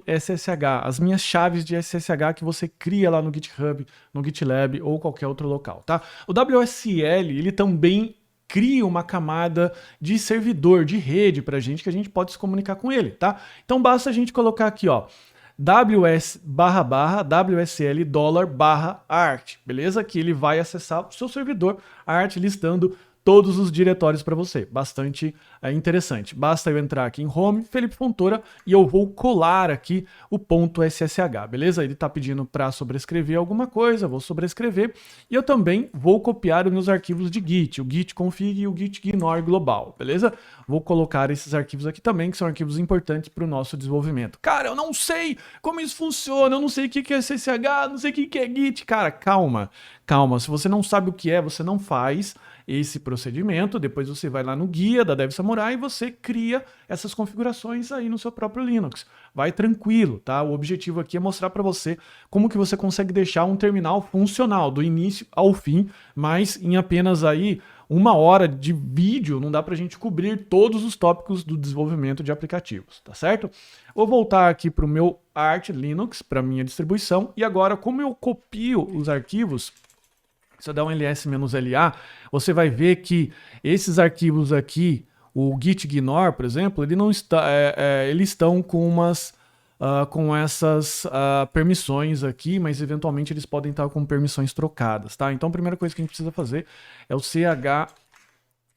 S1: .ssh, as minhas chaves de SSH que você cria lá no GitHub, no GitLab ou qualquer outro local, tá? O WSL, ele também cria uma camada de servidor, de rede pra gente, que a gente pode se comunicar com ele, tá? Então basta a gente colocar aqui, ó, WSL $art, beleza? Que ele vai acessar o seu servidor art listando todos os diretórios para você. Bastante interessante. Basta eu entrar aqui em Home, Felipe Fontoura, e eu vou colar aqui o .ssh, beleza? Ele está pedindo para sobrescrever alguma coisa, vou sobrescrever, e eu também vou copiar os meus arquivos de Git, o git config e o git ignore global, beleza? Vou colocar esses arquivos aqui também, que são arquivos importantes para o nosso desenvolvimento. Cara, eu não sei como isso funciona, eu não sei o que é SSH, não sei o que é Git. Cara, calma, calma. Se você não sabe o que é, você não faz esse procedimento, depois você vai lá no guia da Dev Samurai e você cria essas configurações aí no seu próprio Linux. Vai tranquilo, tá? O objetivo aqui é mostrar para você como que você consegue deixar um terminal funcional do início ao fim, mas em apenas aí 1 hora de vídeo não dá pra gente cobrir todos os tópicos do desenvolvimento de aplicativos, tá certo? Vou voltar aqui pro meu Arch Linux, para minha distribuição, e agora como eu copio os arquivos, se eu der um ls-la, você vai ver que esses arquivos aqui, o gitignore, por exemplo, ele não está, eles estão com essas permissões aqui, mas eventualmente eles podem estar com permissões trocadas, tá? Então a primeira coisa que a gente precisa fazer é o ch.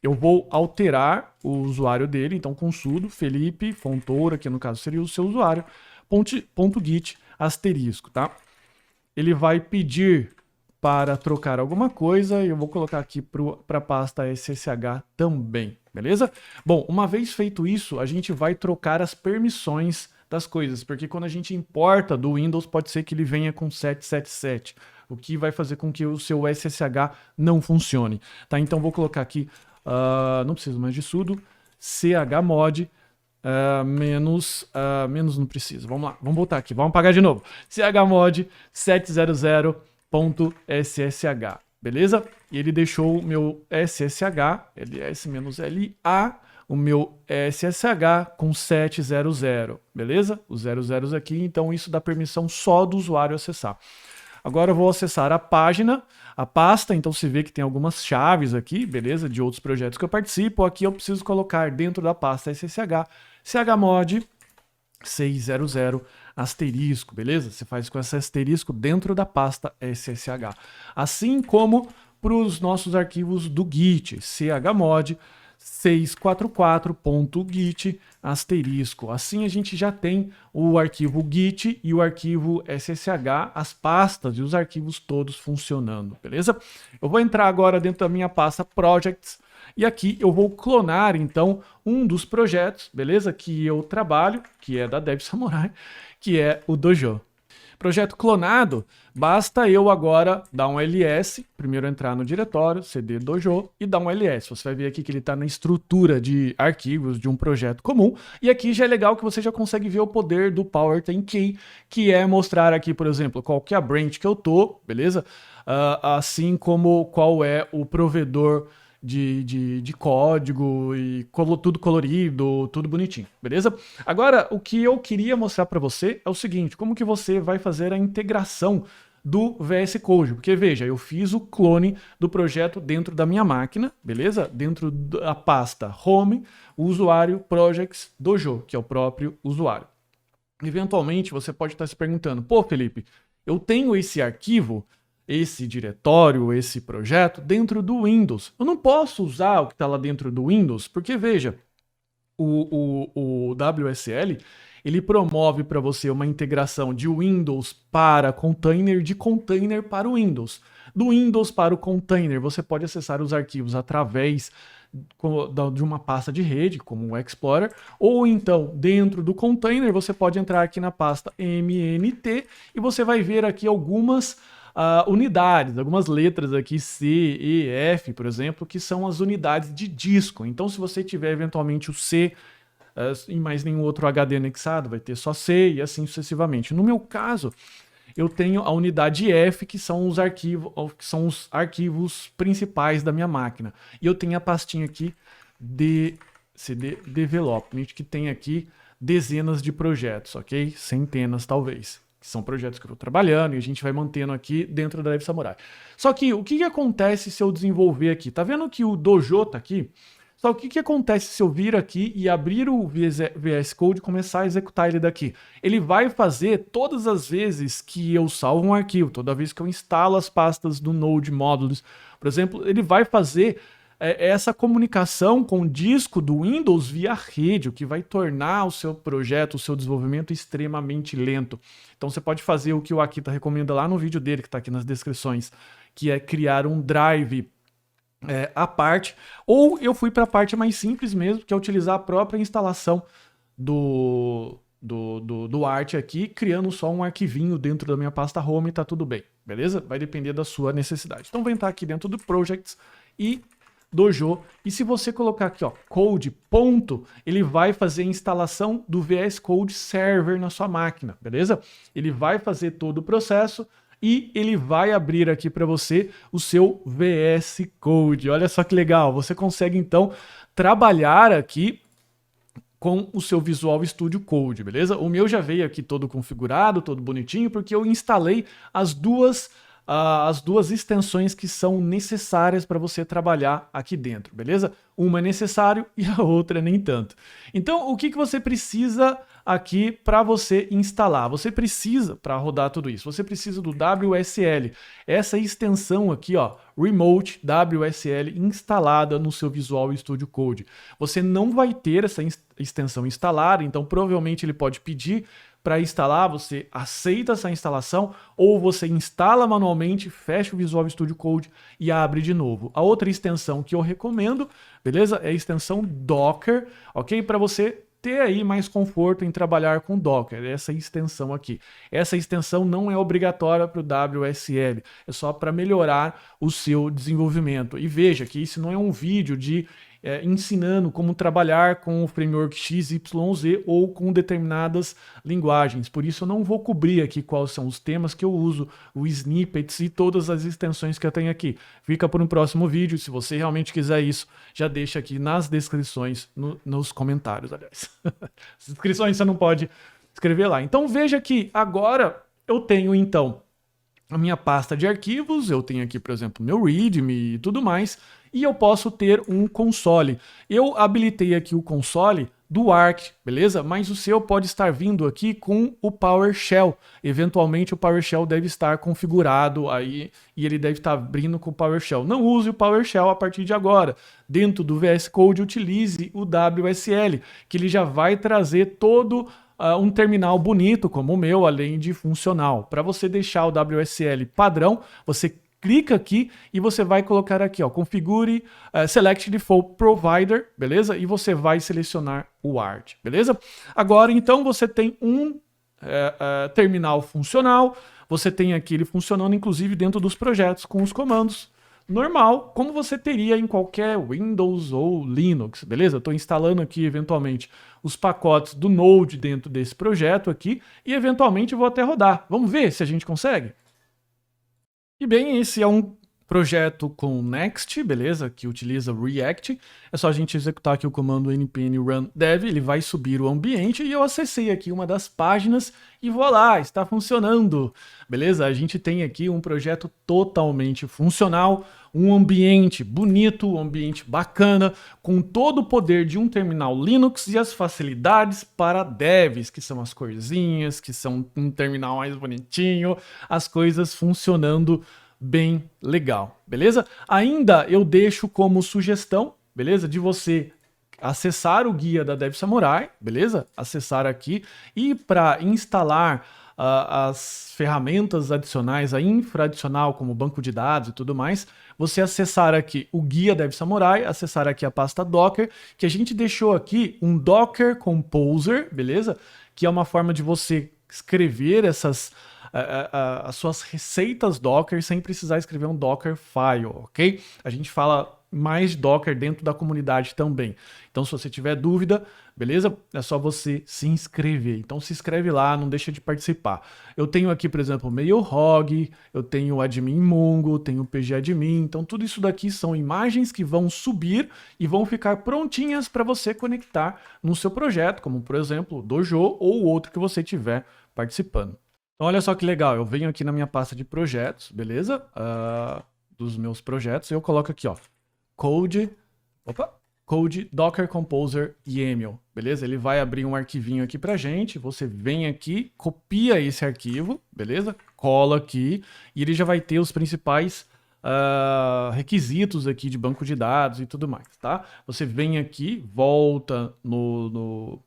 S1: Eu vou alterar o usuário dele, então com sudo Felipe Fontoura, que no caso seria o seu usuário, .git asterisco, tá? Ele vai pedir para trocar alguma coisa e eu vou colocar aqui para a pasta ssh também, beleza? Bom, uma vez feito isso, a gente vai trocar as permissões das coisas, porque quando a gente importa do Windows, pode ser que ele venha com 777, o que vai fazer com que o seu SSH não funcione, tá? Então vou colocar aqui, não preciso mais de sudo, chmod, menos não preciso, vamos lá, vamos voltar aqui, vamos apagar de novo, chmod 700.ssh, beleza? E ele deixou o meu SSH, ls-la, o meu SSH com 700, beleza? Os 00 aqui, então isso dá permissão só do usuário acessar. Agora eu vou acessar a página, a pasta, então você vê que tem algumas chaves aqui, beleza? De outros projetos que eu participo. Aqui eu preciso colocar dentro da pasta SSH, chmod 600 asterisco, beleza? Você faz com esse asterisco dentro da pasta SSH. Assim como para os nossos arquivos do Git, chmod 644.git asterisco. Assim a gente já tem o arquivo Git e o arquivo SSH, as pastas e os arquivos todos funcionando, beleza? Eu vou entrar agora dentro da minha pasta Projects e aqui eu vou clonar então um dos projetos, beleza? Que eu trabalho, que é da DevSamurai, que é o Dojo. Projeto clonado, basta eu agora dar um ls, primeiro entrar no diretório, cd dojo e dar um ls. Você vai ver aqui que ele está na estrutura de arquivos de um projeto comum. E aqui já é legal que você já consegue ver o poder do Power10K, que é mostrar aqui, por exemplo, qual que é a branch que eu tô, beleza? Assim como qual é o provedor de código e tudo colorido, tudo bonitinho, beleza? Agora, o que eu queria mostrar para você é o seguinte, como que você vai fazer a integração do VS Code, porque veja, eu fiz o clone do projeto dentro da minha máquina, beleza? Dentro da pasta Home, o usuário Projects Dojo, que é o próprio usuário. Eventualmente, você pode estar se perguntando, pô, Felipe, eu tenho esse arquivo, esse diretório, esse projeto dentro do Windows. Eu não posso usar o que está lá dentro do Windows, porque veja, o WSL, ele promove para você uma integração de Windows para container, de container para o Windows. Do Windows para o container, você pode acessar os arquivos através de uma pasta de rede, como o Explorer, ou então dentro do container você pode entrar aqui na pasta MNT e você vai ver aqui algumas unidades, algumas letras aqui, C, E, F, por exemplo, que são as unidades de disco. Então, se você tiver eventualmente o C e mais nenhum outro HD anexado, vai ter só C e assim sucessivamente. No meu caso, eu tenho a unidade F, que são os arquivos principais da minha máquina. E eu tenho a pastinha aqui de CD Development, que tem aqui dezenas de projetos, ok? Centenas, talvez. Que são projetos que eu estou trabalhando e a gente vai mantendo aqui dentro da DevSamurai. Só que o que acontece se eu desenvolver aqui? Tá vendo que o Dojo tá aqui? Só que o que acontece se eu vir aqui e abrir o VS Code e começar a executar ele daqui? Ele vai fazer todas as vezes que eu salvo um arquivo, toda vez que eu instalo as pastas do Node Modules, por exemplo, ele vai fazer essa comunicação com o disco do Windows via rede, o que vai tornar o seu projeto, o seu desenvolvimento extremamente lento. Então você pode fazer o que o Akita recomenda lá no vídeo dele, que está aqui nas descrições, que é criar um drive à parte, ou eu fui para a parte mais simples mesmo, que é utilizar a própria instalação do Arch aqui, criando só um arquivinho dentro da minha pasta Home e tá tudo bem, beleza? Vai depender da sua necessidade. Então vou entrar aqui dentro do Projects e Dojo, e se você colocar aqui, ó, code ponto, ele vai fazer a instalação do VS Code Server na sua máquina, beleza? Ele vai fazer todo o processo e ele vai abrir aqui para você o seu VS Code. Olha só que legal, você consegue então trabalhar aqui com o seu Visual Studio Code, beleza? O meu já veio aqui todo configurado, todo bonitinho, porque eu instalei as duas extensões que são necessárias para você trabalhar aqui dentro, beleza? Uma é necessário e a outra nem tanto. Então, o que você precisa aqui para você instalar? Você precisa, para rodar tudo isso, você precisa do WSL, essa extensão aqui, ó, Remote WSL instalada no seu Visual Studio Code. Você não vai ter essa extensão instalada, então provavelmente ele pode pedir para instalar, você aceita essa instalação ou você instala manualmente, fecha o Visual Studio Code e abre de novo. A outra extensão que eu recomendo, beleza? É a extensão Docker, ok? Para você ter aí mais conforto em trabalhar com Docker, essa extensão aqui. Essa extensão não é obrigatória para o WSL, é só para melhorar o seu desenvolvimento. E veja que isso não é um vídeo de ensinando como trabalhar com o framework XYZ ou com determinadas linguagens. Por isso eu não vou cobrir aqui quais são os temas que eu uso, o snippets e todas as extensões que eu tenho aqui. Fica para um próximo vídeo. Se você realmente quiser isso, já deixa aqui nas descrições, nos comentários, aliás. As descrições você não pode escrever lá. Então veja que agora eu tenho então a minha pasta de arquivos, eu tenho aqui, por exemplo, meu README e tudo mais, e eu posso ter um console. Eu habilitei aqui o console do Arch, beleza? Mas o seu pode estar vindo aqui com o PowerShell. Eventualmente o PowerShell deve estar configurado aí e ele deve estar abrindo com o PowerShell. Não use o PowerShell a partir de agora. Dentro do VS Code, utilize o WSL, que ele já vai trazer todo um terminal bonito como o meu, além de funcional. Para você deixar o WSL padrão, você clica aqui e você vai colocar aqui, ó, configure Select Default Provider, beleza? E você vai selecionar o Arch, beleza? Agora, então, você tem um terminal funcional, você tem aqui ele funcionando, inclusive, dentro dos projetos, com os comandos normal, como você teria em qualquer Windows ou Linux, beleza? Estou instalando aqui, eventualmente, os pacotes do Node dentro desse projeto aqui e, eventualmente, vou até rodar. Vamos ver se a gente consegue? E bem, esse é um projeto com Next, beleza? Que utiliza React. É só a gente executar aqui o comando npm run dev, ele vai subir o ambiente e eu acessei aqui uma das páginas e voilá, está funcionando, beleza? A gente tem aqui um projeto totalmente funcional, um ambiente bonito, um ambiente bacana, com todo o poder de um terminal Linux e as facilidades para devs, que são as corzinhas, que são um terminal mais bonitinho, as coisas funcionando bem legal, beleza? Ainda eu deixo como sugestão, beleza? De você acessar o guia da Dev Samurai, beleza? Acessar aqui e para instalar as ferramentas adicionais, a infra adicional como banco de dados e tudo mais, você acessar aqui o guia Dev Samurai, acessar aqui a pasta Docker, que a gente deixou aqui um Docker Composer, beleza? Que é uma forma de você escrever as suas receitas Docker sem precisar escrever um Docker file, ok? A gente fala mais Docker dentro da comunidade também. Então, se você tiver dúvida, beleza? É só você se inscrever. Então, se inscreve lá, não deixa de participar. Eu tenho aqui, por exemplo, o MailHog, eu tenho o Admin Mongo, tenho o PGAdmin. Então, tudo isso daqui são imagens que vão subir e vão ficar prontinhas para você conectar no seu projeto, como, por exemplo, o Dojo ou outro que você tiver participando. Então, olha só que legal, eu venho aqui na minha pasta de projetos, beleza? Dos meus projetos, eu coloco aqui, ó, Code Docker Composer YAML, beleza? Ele vai abrir um arquivinho aqui pra gente, você vem aqui, copia esse arquivo, beleza? Cola aqui e ele já vai ter os principais requisitos aqui de banco de dados e tudo mais, tá? Você vem aqui, volta no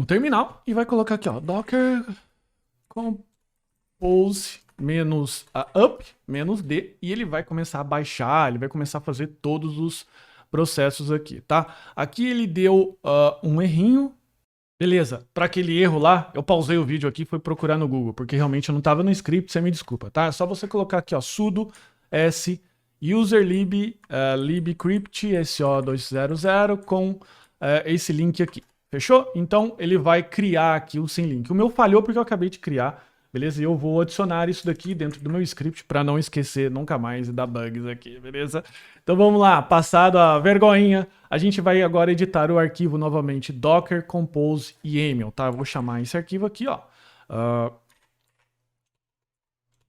S1: terminal e vai colocar aqui, ó, Docker Compose -up -d e ele vai começar a baixar, ele vai começar a fazer todos os processos aqui, tá? Aqui ele deu um errinho, beleza? Para aquele erro lá, eu pausei o vídeo aqui e fui procurar no Google, porque realmente eu não estava no script, você me desculpa, tá? É só você colocar aqui, ó, sudo s userlib libcrypt so200 com esse link aqui. Fechou? Então ele vai criar aqui o sem link. O meu falhou porque eu acabei de criar, beleza? E eu vou adicionar isso daqui dentro do meu script para não esquecer nunca mais e dar bugs aqui, beleza? Então vamos lá, passado a vergonhinha, a gente vai agora editar o arquivo novamente, docker, compose e yaml, tá? Eu vou chamar esse arquivo aqui, ó.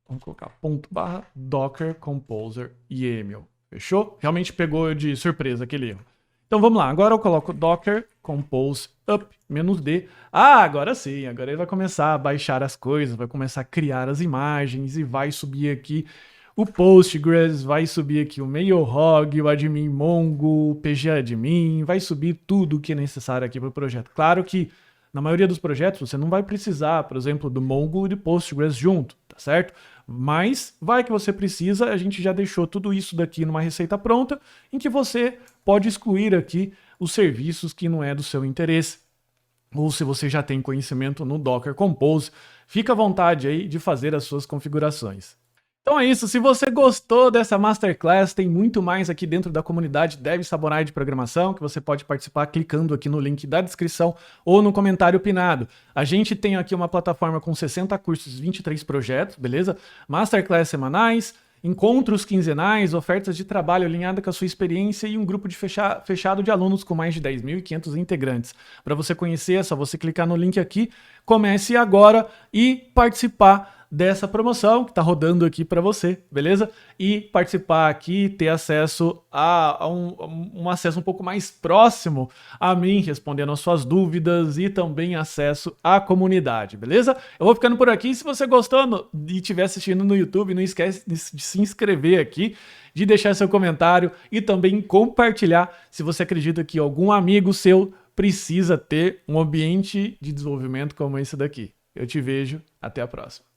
S1: Vamos colocar ./docker composer yaml. Fechou? Realmente pegou de surpresa aquele erro. Então vamos lá, agora eu coloco docker compose up -d. Ah, agora sim, agora ele vai começar a baixar as coisas, vai começar a criar as imagens e vai subir aqui o Postgres, vai subir aqui o Mailhog, o admin Mongo, o pgadmin, vai subir tudo o que é necessário aqui para o projeto. Claro que na maioria dos projetos você não vai precisar, por exemplo, do Mongo e do Postgres junto, tá certo? Mas vai que você precisa, a gente já deixou tudo isso daqui numa receita pronta, em que você pode excluir aqui os serviços que não é do seu interesse. Ou se você já tem conhecimento no Docker Compose, fica à vontade aí de fazer as suas configurações. Então é isso, se você gostou dessa Masterclass, tem muito mais aqui dentro da comunidade Dev Samurai de Programação, que você pode participar clicando aqui no link da descrição ou no comentário pinado. A gente tem aqui uma plataforma com 60 cursos, 23 projetos, beleza? Masterclass semanais, encontros quinzenais, ofertas de trabalho alinhada com a sua experiência e um grupo de fechado de alunos com mais de 10.500 integrantes. Para você conhecer, é só você clicar no link aqui, comece agora e participar dessa promoção que está rodando aqui para você, beleza? E participar aqui, ter acesso a um acesso um pouco mais próximo a mim, respondendo as suas dúvidas e também acesso à comunidade, beleza? Eu vou ficando por aqui. Se você gostou e estiver assistindo no YouTube, não esquece de se inscrever aqui, de deixar seu comentário e também compartilhar se você acredita que algum amigo seu precisa ter um ambiente de desenvolvimento como esse daqui. Eu te vejo, até a próxima.